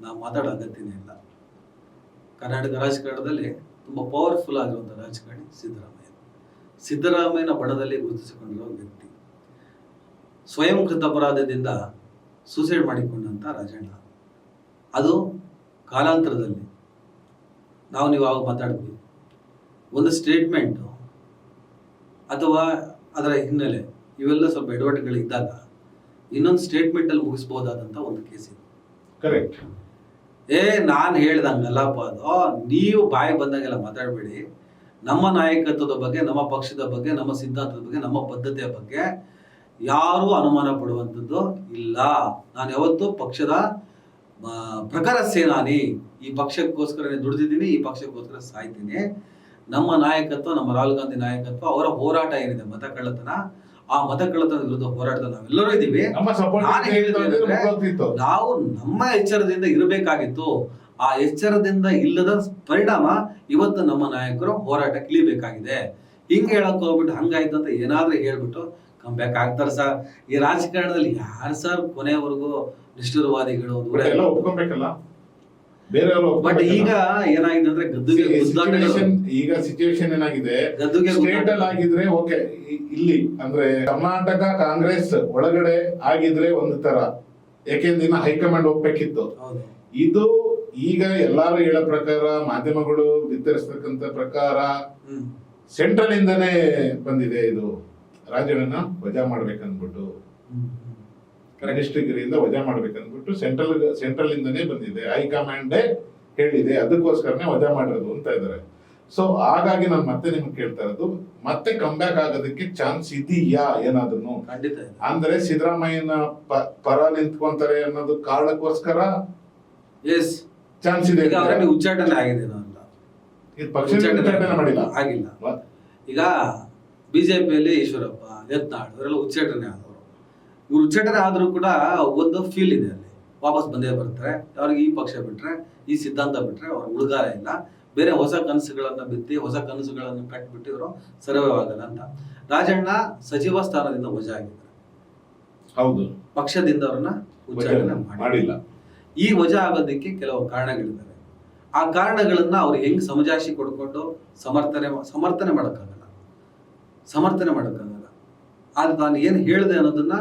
ನಾವು ಮಾತಾಡೋ ಅಗತ್ಯನೇ ಇಲ್ಲ. ಕರ್ನಾಟಕ ರಾಜಕಾರಣದಲ್ಲಿ ತುಂಬ ಪವರ್ಫುಲ್ ಆಗಿರುವಂಥ ರಾಜಕಾರಣಿ ಸಿದ್ದರಾಮಯ್ಯ. ಸಿದ್ದರಾಮಯ್ಯನ ಬಣದಲ್ಲಿ ಗುರುತಿಸಿಕೊಂಡಿರೋ ವ್ಯಕ್ತಿ. ಸ್ವಯಂ ಕೃತಾಪರಾಧದಿಂದ ಸೂಸೈಡ್ ಮಾಡಿಕೊಂಡಂಥ ರಾಜಣ್ಣ. ಅದು ಕಾಲಾಂತರದಲ್ಲಿ ನೀವು ಆವಾಗ ಮಾತಾಡಿದ್ವಿ, ಒಂದು ಸ್ಟೇಟ್ಮೆಂಟು ಅಥವಾ ಅದರ ಹಿನ್ನೆಲೆ ಇವೆಲ್ಲ ಸ್ವಲ್ಪ ಎಡವಟ್ಟುಗಳಿದ್ದಾಗ ಇನ್ನೊಂದು ಸ್ಟೇಟ್ಮೆಂಟಲ್ಲಿ ಮುಗಿಸ್ಬೋದಾದಂಥ ಒಂದು ಕೇಸ್ ಇದೆ. ಕರೆಕ್ಟ್. ನಾನು ಹೇಳ್ದಂಗಲ್ಲಪ್ಪ ಅದು. ನೀವು ಬಾಯಿ ಬಂದಂಗೆಲ್ಲ ಮಾತಾಡಬೇಡಿ. ನಮ್ಮ ನಾಯಕತ್ವದ ಬಗ್ಗೆ, ನಮ್ಮ ಪಕ್ಷದ ಬಗ್ಗೆ, ನಮ್ಮ ಸಿದ್ಧಾಂತದ ಬಗ್ಗೆ, ನಮ್ಮ ಬದ್ಧತೆಯ ಬಗ್ಗೆ ಯಾರೂ ಅನುಮಾನ ಪಡುವಂಥದ್ದು ಇಲ್ಲ. ನಾನು ಯಾವತ್ತೂ ಪಕ್ಷದ ಪ್ರಖರ ಸೇನಾನಿ. ಈ ಪಕ್ಷಕ್ಕೋಸ್ಕರನೇ ದುಡಿದಿದ್ದೀನಿ, ಈ ಪಕ್ಷಕ್ಕೋಸ್ಕರ ಸಾಯ್ತೀನಿ. ನಮ್ಮ ನಾಯಕತ್ವ, ನಮ್ಮ ರಾಹುಲ್ ಗಾಂಧಿ ನಾಯಕತ್ವ, ಅವರ ಹೋರಾಟ ಏನಿದೆ ಮತ ಕಳ್ಳತನ, ಆ ಮತ ಕಳ್ಳತನದ ವಿರುದ್ಧ ಹೋರಾಟದ ನಾವೆಲ್ಲರೂ ಇದ್ದೀವಿ. ನಾವು ನಮ್ಮ ಎಚ್ಚರದಿಂದ ಇರಬೇಕಾಗಿತ್ತು. ಆ ಎಚ್ಚರದಿಂದ ಇಲ್ಲದ ಪರಿಣಾಮ ಇವತ್ತು ನಮ್ಮ ನಾಯಕರು ಹೋರಾಟ ಇಳಿಬೇಕಾಗಿದೆ. ಹಿಂಗ್ ಹೇಳಕ್ ಹೋಗ್ಬಿಟ್ಟು ಹಂಗಾಯ್ತು ಅಂತ ಏನಾದ್ರೂ ಹೇಳ್ಬಿಟ್ಟು ಕಂಬ್ಯಾಕ್ ಆಗ್ತಾರ ಸರ್. ಈ ರಾಜಕಾರಣದಲ್ಲಿ ಯಾರು ಸರ್ ಕೊನೆಯವರೆಗೂ ನಿಷ್ಠುರವಾದಿಗಳು? ಬಟ್ ಈಗ ಏನಾಗಿದೆ ಅಂದ್ರೆ ಗದ್ದುಗೆ ಈಗ ಸಿಚುವೇಶನ್ ಏನಾಗಿದೆ, ಗದ್ದುಗೆ ಆಗಿದ್ರೆ ಓಕೆ. ಇಲ್ಲಿ ಅಂದ್ರೆ ಕರ್ನಾಟಕ ಕಾಂಗ್ರೆಸ್ ಒಳಗಡೆ ಆಗಿದ್ರೆ ಒಂದು ತರ, ಯಾಕೆಂದ್ರೆ ಹೈಕಮಾಂಡ್ ಹೋಗ್ಬೇಕಿತ್ತು. ಇದು ಈಗ ಎಲ್ಲಾರು ಹೇಳೋ ಪ್ರಕಾರ, ಮಾಧ್ಯಮಗಳು ಬಿತ್ತರಿಸ್ತಕ್ಕಂತ ಪ್ರಕಾರ ಸೆಂಟ್ರಲ್ ಇಂದಾನೇ ಬಂದಿದೆ. ಇದು ರಾಜ್ಯವನ್ನ ವಜಾ ಮಾಡ್ಬೇಕಂದ್ಬಿಟ್ಟು, ಮಿನಿಸ್ಟ್ರಿಗಿರಿಯಿಂದ ವಜಾ ಮಾಡ್ಬೇಕಂದ್ಬಿಟ್ಟು ಸೆಂಟ್ರಲ್ ಇಂದಾನೇ ಬಂದಿದೆ. ಹೈಕಮಾಂಡೇ ಹೇಳಿದೆ, ಅದಕ್ಕೋಸ್ಕರನೇ ವಜಾ ಮಾಡಿರೋದು ಅಂತ ಇದ್ದಾರೆ. ಸೊ ಹಾಗಾಗಿ ನಾನು ಮತ್ತೆ ನಿಮ್ಗೆ ಕೇಳ್ತಾ ಇರೋದು, ಮತ್ತೆ ಕಮ್ಬ್ಯಾಕ್ ಆಗೋದಕ್ಕೆ ಚಾನ್ಸ್ ಇದೆಯಾ ಏನಾದ್ರು? ಖಂಡಿತ. ಅಂದ್ರೆ ಸಿದ್ದರಾಮಯ್ಯನ ಪರ ನಿಂತ್ಕೊಂತಾರೆ ಅನ್ನೋದು ಕಾರಣಕ್ಕೋಸ್ಕರ ಚಾನ್ಸ್ ಇದೆ. ಉಚ್ಚಾಟನೆ ಆಗಿದೆ, ಪಕ್ಷ ಉಚ್ಚಾಟನೆ ಮಾಡಿಲ್ಲ, ಆಗಿಲ್ಲ. ಈಗ ಬಿಜೆಪಿಯಲ್ಲಿ ಈಶ್ವರಪ್ಪ, ಯತ್ನಾಳ್ ಇವರೆಲ್ಲ ಉಚ್ಚಾಟನೆ ಆದವರು. ಇವ್ರು ಉಚ್ಚಾಟನೆ ಆದ್ರೂ ಕೂಡ ಒಂದು ಫೀಲ್ ಇದೆ, ಅಲ್ಲಿ ವಾಪಸ್ ಬಂದೇ ಬರ್ತಾರೆ. ಅವ್ರಿಗೆ ಈ ಪಕ್ಷ ಬಿಟ್ರೆ, ಈ ಸಿದ್ಧಾಂತ ಬಿಟ್ರೆ ಅವ್ರ ಉಳಿಗಾರ ಇಲ್ಲ. ಬೇರೆ ಹೊಸ ಕನಸುಗಳನ್ನ ಬಿತ್ತಿ, ಹೊಸ ಕನಸುಗಳನ್ನು ಕಟ್ಬಿಟ್ಟು ಇವರು ಸರ್ವೈವ್ ಅಂತ. ರಾಜಣ್ಣ ಸಚಿವ ಸ್ಥಾನದಿಂದ ವಜಾ ಆಗಿದ್ದಾರೆ. ಹೌದು, ಪಕ್ಷದಿಂದ ಅವ್ರನ್ನ ಉಚ್ಚಾಟನೆ ಮಾಡಿಲ್ಲ. ಈ ವಜಾ ಆಗೋದಕ್ಕೆ ಕೆಲವು ಕಾರಣಗಳಿದ್ದಾವೆ. ಆ ಕಾರಣಗಳನ್ನ ಅವ್ರು ಹೆಂಗ್ ಸಮಜಾಯಿಷಿ ಕೊಡ್ಕೊಂಡು ಸಮರ್ಥನೆ ಮಾಡೋಕ್ಕಾಗಲ್ಲ. ಆದ್ರೆ ನಾನು ಏನು ಹೇಳಿದೆ ಅನ್ನೋದನ್ನ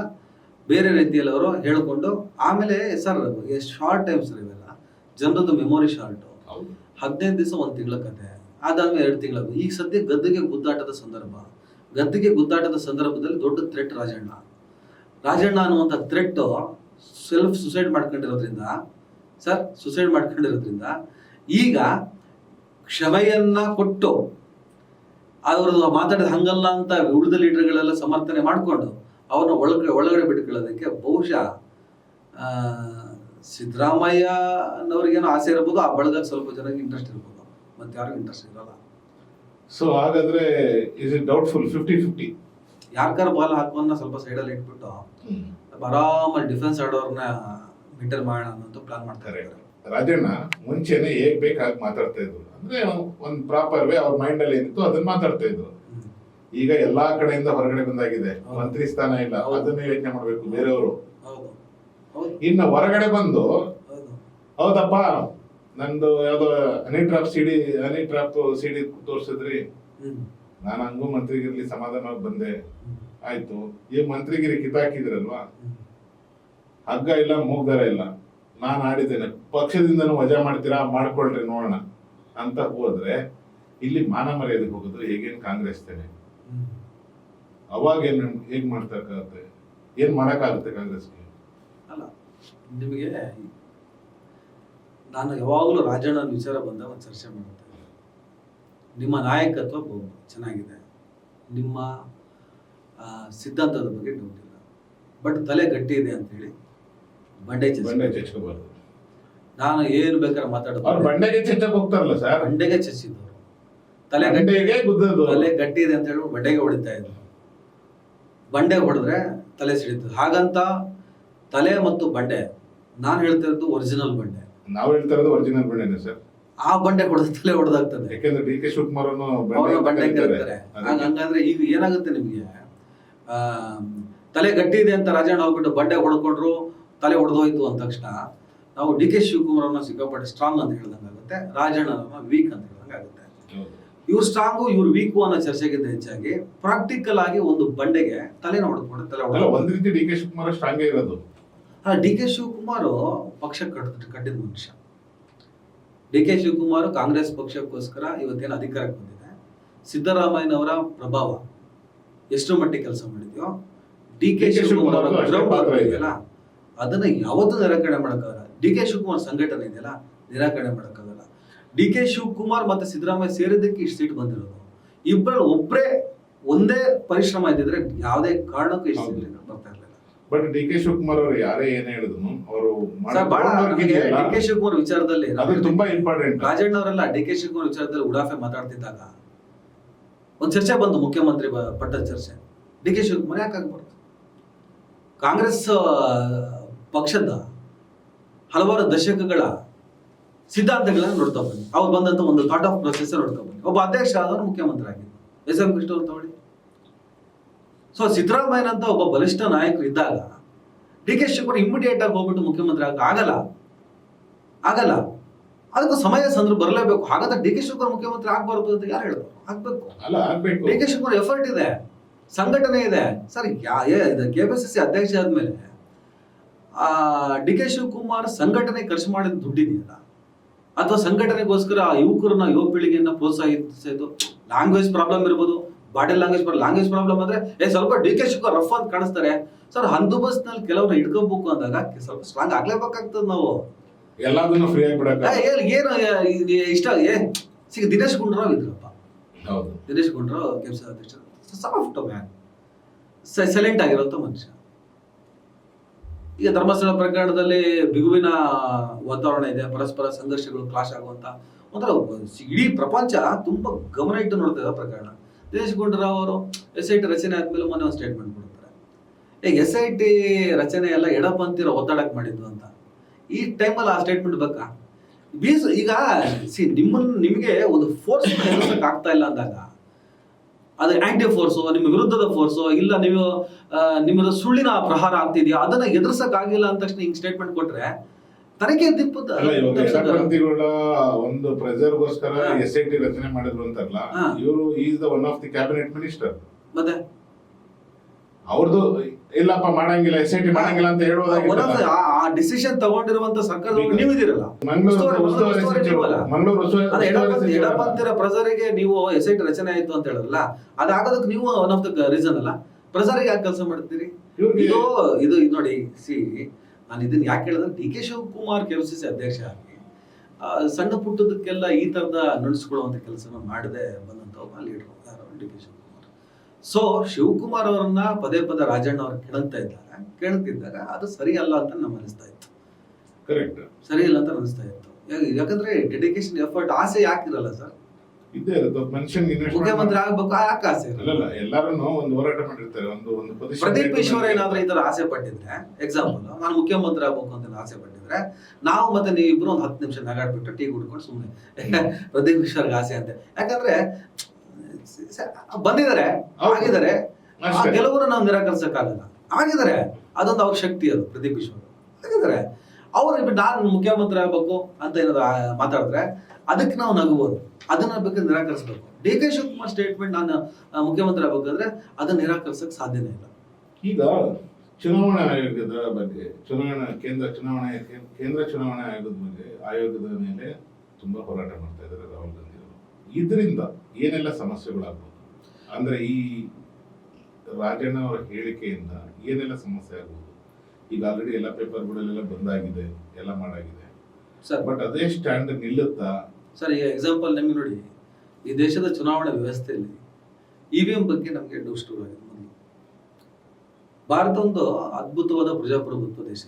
ಬೇರೆ ರೀತಿಯಲ್ಲಿ ಅವರು ಹೇಳ್ಕೊಂಡು, ಆಮೇಲೆ ಸರ್ ಎಷ್ಟು ಶಾರ್ಟ್ ಟೈಮ್ ಸರ್ ಇವೆಲ್ಲ, ಜನರದ್ದು ಮೆಮೊರಿ ಶಾರ್ಟು. 15 ದಿವಸ 1 ತಿಂಗಳ ಕತೆ, ಅದಾದ್ಮೇಲೆ 2 ತಿಂಗಳ. ಈಗ ಸದ್ಯ ಗದ್ದುಗೆ ಗುದ್ದಾಟದ ಸಂದರ್ಭದಲ್ಲಿ ದೊಡ್ಡ ಥ್ರೆಟ್ ರಾಜಣ್ಣ ಅನ್ನುವಂಥ ಥ್ರೆಟ್ ಸೆಲ್ಫ್ ಸುಸೈಡ್ ಮಾಡ್ಕೊಂಡಿರೋದ್ರಿಂದ ಈಗ ಕ್ಷಮೆಯನ್ನ ಕೊಟ್ಟು ಅವ್ರದ್ದು ಮಾತಾಡಿದ ಹಂಗಲ್ಲ ಅಂತ ಉಳಿದ ಲೀಡರ್ಗಳೆಲ್ಲ ಸಮರ್ಥನೆ ಮಾಡಿಕೊಂಡು ಅವ್ರನ್ನ ಒಳಗಡೆ ಬಿಟ್ಕೊಳ್ಳೋದಕ್ಕೆ ಬಹುಶಃ ಸಿದ್ದರಾಮಯ್ಯನವ್ರಿಗೇನೋ ಆಸೆ ಇರ್ಬೋದು, ಆ ಬಳಗ ಸ್ವಲ್ಪ ಜನಕ್ಕೆ ಇಂಟ್ರೆಸ್ಟ್ ಇರ್ಬೋದು, ಮತ್ತೆ ಯಾರಿಗೂ ಇಂಟ್ರೆಸ್ಟ್ ಇರಲ್ಲ. ಸೊ ಹಾಗಾದ್ರೆ ಇಸ್ ಇಟ್ ಡೌಟ್ಫುಲ್ 50-50? ಯಾರ್ಕಾರ ಬಾಲ್ ಹಾಕೋನ್ನ ಸ್ವಲ್ಪ ಸೈಡಲ್ಲಿ ಇಟ್ಬಿಟ್ಟು ಆರಾಮಾಗಿ ಡಿಫೆನ್ಸ್ ಆಡೋರ್ನ ಮೇಂಟೈನ್ ಮಾಡೋಣ ಅಂತ ಪ್ಲಾನ್ ಮಾಡ್ತಾರೆ. ರಾಜಣ್ಣ ಮುಂಚೆನೆ ಹೇಗ್ ಬೇಕಾಗಿ ಮಾತಾಡ್ತಾ ಇದ್ರು, ಅಂದ್ರೆ ಒಂದ್ ಪ್ರಾಪರ್ ವೇ ಅವ್ರ ಮೈಂಡ್ ಅಲ್ಲಿ ಏನಿತ್ತು ಅದನ್ನ ಮಾತಾಡ್ತಾ ಇದ್ರು. ಈಗ ಎಲ್ಲಾ ಕಡೆಯಿಂದ ಹೊರಗಡೆ ಬಂದಾಗಿದೆ, ಮಂತ್ರಿ ಸ್ಥಾನ ಇಲ್ಲ, ಅದನ್ನ ಯೋಚನೆ ಮಾಡ್ಬೇಕು ಬೇರೆಯವರು. ಇನ್ನ ಹೊರಗಡೆ ಬಂದು ಹೌದಪ್ಪ ನಂದು ಯಾವ್ದೋ ಹನಿ ಟ್ರಾಪ್ ಸಿಡಿ ತೋರ್ಸಿದ್ರಿ, ನಾನು ಹಂಗೂ ಮಂತ್ರಿಗಿರ್ಲಿ ಸಮಾಧಾನವಾಗಿ ಬಂದೆ, ಆಯ್ತು. ಈ ಮಂತ್ರಿಗಿರಿ ಕಿತ್ತಾಕಿದ್ರಲ್ವಾ, ಹಗ್ಗ ಇಲ್ಲ ಮೂಗ್ದಾರ ಇಲ್ಲ, ನಾನು ಆಡಿದ್ದೇನೆ, ಪಕ್ಷದಿಂದನೂ ವಜಾ ಮಾಡ್ತೀರಾ, ಮಾಡ್ಕೊಳ್ರಿ ನೋಡೋಣ ಅಂತ ಹೋದ್ರೆ ಇಲ್ಲಿ ಮಾನ ಮರ್ಯಾದೆ ಹೋಗುದು ಹೇಗೇನ್ ಕಾಂಗ್ರೆಸ್ ತೇನೆ. ಅವಾಗ ಹೇಗ್ ಮಾಡ್ತಕ್ಕಾಗತ್ತೆ, ಏನ್ ಮಾಡಕ್ಕಾಗುತ್ತೆ ಕಾಂಗ್ರೆಸ್ಗೆ? ಅಲ್ಲ, ನಿಮಗೆ ನಾನು ಯಾವಾಗಲೂ ರಾಜಣ್ಣನ ವಿಚಾರ ಬಂದಾಗ ಒಂದು ಚರ್ಚೆ ಮಾಡುತ್ತೇನೆ. ನಿಮ್ಮ ನಾಯಕತ್ವ ಚೆನ್ನಾಗಿದೆ, ನಿಮ್ಮ ಸಿದ್ಧಾಂತದ ಬಗ್ಗೆ ಡೌಟ್ ಇಲ್ಲ, ಬಟ್ ತಲೆ ಗಟ್ಟಿ ಇದೆ ಅಂತೇಳಿ ಬಂಡೆ ಚಚ್ಕೋಬಾರ್ದು. ನಾನು ಏನು ಬೇಕಾದ್ರೆ ಮಾತಾಡೋದು, ಬಂಡೆಗೆ ಚಚ್ಚಕ್ ಹೋಗ್ತಾರಲ್ಲ ಸರ್, ಬಂಡೆಗೆ ಚಚ್ಚಿದವರು, ತಲೆ ಗಟ್ಟಿ ಇದೆ ಅಂತ ಹೇಳಿ ಬಂಡೆಗೆ ಹೊಡಿತಾ ಇದ್ರು. ಬಂಡೆ ಹೊಡೆದ್ರೆ ತಲೆ ಸಿಡಿತದೆ, ಹಾಗಂತ ತಲೆ ಮತ್ತು ಬಂಡೆ, ನಾನು ಹೇಳ್ತಾ ಇರೋದು ಒರಿಜಿನಲ್ ಬಂಡೆ. ನಾವು ಹೇಳ್ತಾ ಇರೋದು ಒರಿಜಿನಲ್ ಬಂಡೆನೆ ಸರ್. ಆ ಬಂಡೆ ಹೊಡೆದ ತಲೆ ಹೊಡೆದಾಗ್ತದೆ, ಯಾಕಂದ್ರೆ ಡಿ ಕೆ ಶಿವಕುಮಾರ್ ಬಂಡೆ ಕರೀತಾರೆ. ಹಂಗಂದ್ರೆ ಈಗ ಏನಾಗುತ್ತೆ ನಿಮ್ಗೆ, ತಲೆ ಗಟ್ಟಿ ಇದೆ ಅಂತ ರಾಜಣ್ಣ ಹೋಗ್ಬಿಟ್ಟು ಬಂಡೆ ಹೊಡ್ಕೊಂಡ್ರು, ತಲೆ ಹೊಡೆದೋಯ್ತು ಅಂದ ತಕ್ಷಣ ನಾವು ಡಿ ಕೆ ಶಿವಕುಮಾರ್ ಸಿಕ್ಕಾಪಟ್ಟೆ ಸ್ಟ್ರಾಂಗ್ ಅಂತ ಹೇಳ್ದಂಗಾಗುತ್ತೆ, ರಾಜಣ್ಣ ವೀಕ್ ಅಂತ ಹೇಳ್ದಂಗಾಗುತ್ತೆ. ಇವ್ರು ಸ್ಟ್ರಾಂಗು ಇವ್ರು ವೀಕು ಅನ್ನೋ ಚರ್ಚೆಗಿಂತ ಹೆಚ್ಚಾಗಿ ಪ್ರಾಕ್ಟಿಕಲ್ ಆಗಿ ಒಂದು ಬಂಡೆಗೆ ತಲೆನ ಹೊಡೆದ್ಕೊಂಡು ತಲೆ ಒಂದ್ ರೀತಿ ಡಿ ಕೆ ಶಿವಕುಮಾರ್ ಸ್ಟ್ರಾಂಗ್ ಇರೋದು. ಡಿ ಕೆ ಶಿವಕುಮಾರ್ ಪಕ್ಷ ಕಟ್ಟಿದ ಮನುಷ್ಯ. ಡಿ ಕೆ ಶಿವಕುಮಾರ್ ಕಾಂಗ್ರೆಸ್ ಪಕ್ಷಕ್ಕೋಸ್ಕರ ಇವತ್ತೇನು ಅಧಿಕಾರಕ್ಕೆ ಬಂದಿದೆ, ಸಿದ್ದರಾಮಯ್ಯನವರ ಪ್ರಭಾವ ಎಷ್ಟು ಮಟ್ಟಿಗೆ ಕೆಲಸ ಮಾಡಿದ್ಯೋ ಡಿ ಕೆ ಶಿವಕುಮಾರ್ ಅವರ ಪಾತ್ರ ಇದೆಯಲ್ಲ ಅದನ್ನ ಯಾವತ್ತೂ ನಿರಾಕರಣೆ ಮಾಡೋಕ್ಕಾಗಲ್ಲ. ಡಿ ಕೆ ಶಿವಕುಮಾರ್ ಸಂಘಟನೆ ಇದೆಯಲ್ಲ ನಿರಾಕರಣೆ ಮಾಡೋಕ್ಕಾಗಲ್ಲ. ಡಿ ಕೆ ಶಿವಕುಮಾರ್ ಮತ್ತೆ ಸಿದ್ದರಾಮಯ್ಯ ಸೇರಿದ್ದಕ್ಕೆ ಇಷ್ಟು ಸೀಟ್ ಬಂದಿರೋದು. ಇಬ್ಬರಲ್ಲಿ ಒಬ್ಬರೇ ಒಂದೇ ಪರಿಶ್ರಮ ಇದ್ದಿದ್ರೆ ಯಾವುದೇ ಕಾರಣಕ್ಕೂ ಇಷ್ಟು ಸೀಟ್ ಬರ್ತಾ ಇರಲಿಲ್ಲ. ಬಟ್ ಡಿ ಕೆ ಶಿವಕುಮಾರ್ ಅವರು ಯಾರೇ ಏನೇ ಹೇಳಿದ್ರು ಅವರು ಡಿ ಕೆ ಶಿವಕುಮಾರ್ ವಿಚಾರದಲ್ಲಿ ತುಂಬಾ ಇಂಪಾರ್ಟೆಂಟ್. ರಾಜಣ್ಣ ಅವರೆಲ್ಲ ಡಿ ಕೆ ಶಿವಕುಮಾರ್ ವಿಚಾರದಲ್ಲಿ ಉಡಾಫೆ ಮಾತಾಡ್ತಿದ್ದಾಗ ಒಂದು ಚರ್ಚೆ ಬಂತು, ಮುಖ್ಯಮಂತ್ರಿ ಪಟ್ಟದ ಚರ್ಚೆ. ಡಿ ಕೆ ಶಿವಕುಮಾರ್ ಯಾಕೆ ಆಗ್ಬಾರ್ದು? ಕಾಂಗ್ರೆಸ್ ಪಕ್ಷದ ಹಲವಾರು ದಶಕಗಳ ಸಿದ್ಧಾಂತಗಳನ್ನ ನೋಡ್ತಾ ಬನ್ನಿ, ಅವ್ರು ಬಂದಂತ ಒಂದು ಥಾಟ್ ಆಫ್ ಪ್ರೊಸೆಸ್ ನೋಡ್ತಾ ಬನ್ನಿ. ಒಬ್ಬ ಅಧ್ಯಕ್ಷ ಆದವರು ಮುಖ್ಯಮಂತ್ರಿ ಆಗಿದ್ದು ಎಸ್ ಎಂ ಕೃಷ್ಣ ಅಂತ ನೋಡಿ. ಸೊ ಸಿದ್ದರಾಮಯ್ಯನಂತ ಒಬ್ಬ ಬಲಿಷ್ಠ ನಾಯಕರು ಇದ್ದಾಗ ಡಿ ಕೆ ಶಿವಕುಮಾರ್ ಇಮಿಡಿಯೇಟ್ ಆಗಿ ಹೋಗ್ಬಿಟ್ಟು ಮುಖ್ಯಮಂತ್ರಿ ಆಗಲ್ಲ. ಅದಕ್ಕೂ ಸಮಯ ಸಂದರ್ಭ ಬರಲೇಬೇಕು. ಹಾಗಾದ್ರೆ ಡಿ ಕೆ ಶಿವಕುಮಾರ್ ಮುಖ್ಯಮಂತ್ರಿ ಆಗ್ಬಾರ್ದು ಅಂತ ಯಾರು ಹೇಳಿದ್ರು? ಆಗ್ಬೇಕು. ಡಿ ಕೆ ಶಿವಕುಮಾರ್ ಎಫರ್ಟ್ ಇದೆ, ಸಂಘಟನೆ ಇದೆ ಸರ್. ಕೆಪಿಸಿಸಿ ಅಧ್ಯಕ್ಷ ಆದ್ಮೇಲೆ ಡಿ ಕೆ ಶಿವಕುಮಾರ್ ಸಂಘಟನೆ ಖರ್ಚು ಮಾಡಿದ ದುಡ್ಡಿದೆಯಲ್ಲ, ಅಥವಾ ಸಂಘಟನೆಗೋಸ್ಕರ ಯುವಕರನ್ನ ಯುವ ಪೀಳಿಗೆಯನ್ನ ಪ್ರೋತ್ಸಾಹಿಸೋದು. ಲ್ಯಾಂಗ್ವೇಜ್ ಪ್ರಾಬ್ಲಮ್ ಇರ್ಬೋದು, ಬಾಡಿ ಲ್ಯಾಂಗ್ವೇಜ್ ಪ್ರಾಬ್ಲಮ್ ಅಂದ್ರೆ ಸ್ವಲ್ಪ ಡಿ ಕೆ ಶಿವಕುಮಾರ್ ರಫ್ ಅಂತ ಕಾಣಿಸ್ತಾರೆ ಸರ್. ಹಂದು ಬಸ್ನಲ್ಲಿ ಕೆಲವ್ರನ್ನ ಹಿಡ್ಕೋಬೇಕು ಅಂದಾಗ ಸ್ವಲ್ಪ ಸ್ಟ್ರಾಂಗ್ ಆಗ್ಲೇಬೇಕಾಗ್ತದೆ. ನಾವು ಎಲ್ಲದನ್ನು ಫ್ರೀ ಆಗಿ ಬಿಡಕ್ಕೆ ಏನು ಇಷ್ಟ ದಿನೇಶ್ ಗುಂಡೂರಾವ್ ಇದ್ರಪ್ಪ. ಹೌದು, ದಿನೇಶ್ ಗುಂಡೂರಾವ್ ಕೆಪಿಸಿಸಿ ಅಧ್ಯಕ್ಷ, ಸಾಫ್ಟ್ ಮ್ಯಾನ್, ಸೈಲೆಂಟ್ ಆಗಿರೋಂಥ ಮನುಷ್ಯ. ಈಗ ಧರ್ಮಸ್ಥಳ ಪ್ರಕರಣದಲ್ಲಿ ಬಿಗುವಿನ ವಾತಾವರಣ ಇದೆ, ಪರಸ್ಪರ ಸಂಘರ್ಷಗಳು ಕ್ಲಾಶ್ ಆಗುವಂತ ಒಂಥರ ಇಡೀ ಪ್ರಪಂಚ ತುಂಬಾ ಗಮನ ಇಟ್ಟು ನೋಡ್ತಾ ಇರೋ ಪ್ರಕರಣ. ದಿನೇಶ್ ಗುಂಡೂರಾವ್ ಅವರು SIT ರಚನೆ ಆದ್ಮೇಲೆ ಮೊನ್ನೆ ಒಂದು ಸ್ಟೇಟ್ಮೆಂಟ್ ಕೊಡ್ತಾರೆ, SIT ರಚನೆ ಎಲ್ಲ ಎಡಪಂಥೀರ ಒತ್ತಡಕ್ಕೆ ಮಾಡಿದ್ದು ಅಂತ. ಈ ಟೈಮಲ್ಲಿ ಆ ಸ್ಟೇಟ್ಮೆಂಟ್ ಬೇಕಾ? ಈಗ ನಿಮಗೆ ಒಂದು ಫೋರ್ಸ್ ಎದುರಿಸಕ್ಕೆ ಆಗ್ತಾ ಇಲ್ಲ ಅಂದಾಗ, ಅದು ಆಂಟಿ ಫೋರ್ಸು, ನಿಮ್ಮ ವಿರುದ್ಧದ ಫೋರ್ಸು ಇಲ್ಲ, ನೀವು ನಿಮ್ಮದು ಸುಳ್ಳಿನ ಪ್ರಹಾರ ಆಗ್ತಿದೆಯಾ, ಅದನ್ನ ಎದುರಿಸಕ್ ಆಗಿಲ್ಲ ಅಂತ ತಕ್ಷಣ ಹಿಂಗ್ ಸ್ಟೇಟ್ಮೆಂಟ್ ಕೊಟ್ರೆ ತನಿಖೆ ದಿಪ್ಪದ ಒಂದು ಪ್ರೆಸರ್ಗೋಸ್ಕರ SIT ರಚನೆ ಮಾಡಿದ್ರು ಅಂತಾರಲ್ಲ, ಇವರು is the one of the cabinet minister. ಮತ್ತೆ ಅವ್ರದ್ದು ಇಲ್ಲಪ್ಪ ಮಾಡಂಗಿಲ್ಲ, SIT ಮಾಡಂಗಿಲ್ಲ ಅಂತ ಹೇಳುವುದಾಗಿ ಆ ಡಿಸಿಷನ್ ತಗೊಂಡಿರುವಂತ ಸರ್ಕಾರದೊಳಗೆ ನೀವು ಇದೀರಲ್ಲ. ಎಡಪಂಥೀರ ಪ್ರಜರಿಗೆ ನೀವು SIT ರಚನೆ ಆಯ್ತು ಅಂತ ಹೇಳಲ್ಲ, ಅದಾಗೋದಕ್ಕೆ ನೀವು ಒನ್ ಆಫ್ ದ ರೀಸನ್ ಅಲ್ಲ. ಪ್ರಜರಿಗೆ ಯಾಕೆ ಕೆಲಸ ಮಾಡ್ತೀರಿ? ಇದು ನೋಡಿ, ನಾನು ಇದನ್ನ ಯಾಕೆ ಹೇಳಿದ್ರೆ, ಡಿ ಕೆ ಶಿವಕುಮಾರ್ ಕೆಪಿಸಿಸಿ ಅಧ್ಯಕ್ಷ ಆಗಿ ಸಣ್ಣ ಪುಟ್ಟದಕ್ಕೆಲ್ಲ ಈ ತರದ ನಡೆಸ್ಕೊಳ್ಳುವಂತ ಕೆಲಸ ಮಾಡದೆ ಬಂದಂತ ಒಬ್ಬ leader D K Shivakumar. So Shivakumar ಅವರನ್ನ ಪದೇ ಪದೇ ರಾಜಣ್ಣ ಅವ್ರು ಕೇಳ್ತಿದ್ದಾಗ ಅದು ಸರಿ ಅಲ್ಲ ಅಂತ ನಮ್ಗೆ ಅನಿಸ್ತಾ ಇತ್ತು. ಕರೆಕ್ಟ್, ಸರಿ ಇಲ್ಲ ಅಂತ ಅನಿಸ್ತಾ ಇತ್ತು. ಯಾಕಂದ್ರೆ ಡೆಡಿಕೇಶನ್, ಎಫರ್ಟ್, ಆಸೆ ಯಾಕಿರಲ್ಲ ಸರ್? ಇದ್ದೇ ಇರುತ್ತೆ ಮನುಷ್ಯನ್ ಮುಖ್ಯಮಂತ್ರಿ ಆಗ್ಬೇಕು ಯಾಕೆ ಆಸೆ ಇರಲ್ಲ? ಅಲ್ಲಲ್ಲ ಎಲ್ಲಾರು ಒಂದು ಹೋರಾಟ ಮಾಡಿರ್ತಾರೆ, ಒಂದು ಪ್ರದೀಪ್ ಈಶ್ವರ್ ಏನಾದ್ರೂ ಈ ತರ ಆಸೆ ಪಟ್ಟಿದ್ರೆ, ಎಕ್ಸಾಂಪಲ್ ನಾನು ಮುಖ್ಯಮಂತ್ರಿ ಆಗ್ಬೇಕು ಅಂತ ಆಸೆ ಪಟ್ಟಿದ್ರೆ, ನಾವು ಮತ್ತೆ ನೀವಿಬ್ರು ಒಂದು 10 ನಿಮಿಷ ನಗಾಡ್ಬಿಟ್ಟು ಟೀ ಕುಡ್ಕೊಂಡು ಸುಮ್ಮನೆ ಪ್ರದೀಪ್ ಈಶ್ವರ್ಗೆ ಆಸೆ ಅಂತೆ. ಯಾಕಂದ್ರೆ ಬಂದಿದ್ದಾರೆ, ಆಗಿದ್ದಾರೆ, ಕೆಲವರು ನಾವು ನಿರಾಕರಿಸಕ್ಕಾಗಲ್ಲ, ಆಗಿದ್ದಾರೆ, ಅದೊಂದು ಅವ್ರ ಶಕ್ತಿ, ಅದು ಪ್ರದೀಪ್ ಈಶ್ವರ್ ಆಗಿದ್ದಾರೆ. ಅವ್ರು ನಾನು ಮುಖ್ಯಮಂತ್ರಿ ಆಗ್ಬೇಕು ಅಂತ ಏನಾದ್ರು ಮಾತಾಡಿದ್ರೆ ಅದಕ್ಕೆ ನಾವು ನಗಬಹುದು, ಅದನ್ನ ಬೇಕಾದ್ರೆ ನಿರಾಕರಿಸಬೇಕು. ಡಿ ಕೆ ಶಿವಕುಮಾರ್ ಸ್ಟೇಟ್ಮೆಂಟ್ ನಾನು ಮುಖ್ಯಮಂತ್ರಿ ಆಗ್ಬೇಕಂದ್ರೆ ಅದನ್ನ ನಿರಾಕರಿಸಕ್ ಸಾಧ್ಯನೇ ಇಲ್ಲ. ಈಗ ಚುನಾವಣಾ ಆಯೋಗದ ಬಗ್ಗೆ, ಕೇಂದ್ರ ಚುನಾವಣಾ ಆಯೋಗದ ಮೇಲೆ ತುಂಬಾ ಹೋರಾಟ ಮಾಡ್ತಾ ಇದ್ದಾರೆ ರಾಹುಲ್ ಗಾಂಧಿ ಅವರು. ಇದರಿಂದ ಏನೆಲ್ಲ ಸಮಸ್ಯೆಗಳಾಗ್ಬೋದು ಅಂದ್ರೆ, ಈ ರಾಜಣ್ಣ ಅವರ ಹೇಳಿಕೆಯಿಂದ ಏನೆಲ್ಲ ಸಮಸ್ಯೆ ಆಗ್ಬೋದು? ಈಗ ಆಲ್ರೆಡಿ ಎಲ್ಲ ಪೇಪರ್ಗಳಲ್ಲೆಲ್ಲ ಬಂದಾಗಿದೆ, ಎಲ್ಲ ಮಾಡಾಗಿದೆ ಸರ್. ಬಟ್ ಅದೇ ಸ್ಟ್ಯಾಂಡ್ ನಿಲ್ಲುತ್ತಾ ಸರ್? ಈಗ ಎಕ್ಸಾಂಪಲ್ ನಮಗೆ ನೋಡಿ, ಈ ದೇಶದ ಚುನಾವಣಾ ವ್ಯವಸ್ಥೆಯಲ್ಲಿ EVM ಬಗ್ಗೆ ನಮಗೆ ಡೌಟ್ ಸ್ಟೋರ್ ಆಗಿದೆ. ಮೊದಲು ಭಾರತ ಒಂದು ಅದ್ಭುತವಾದ ಪ್ರಜಾಪ್ರಭುತ್ವ ದೇಶ,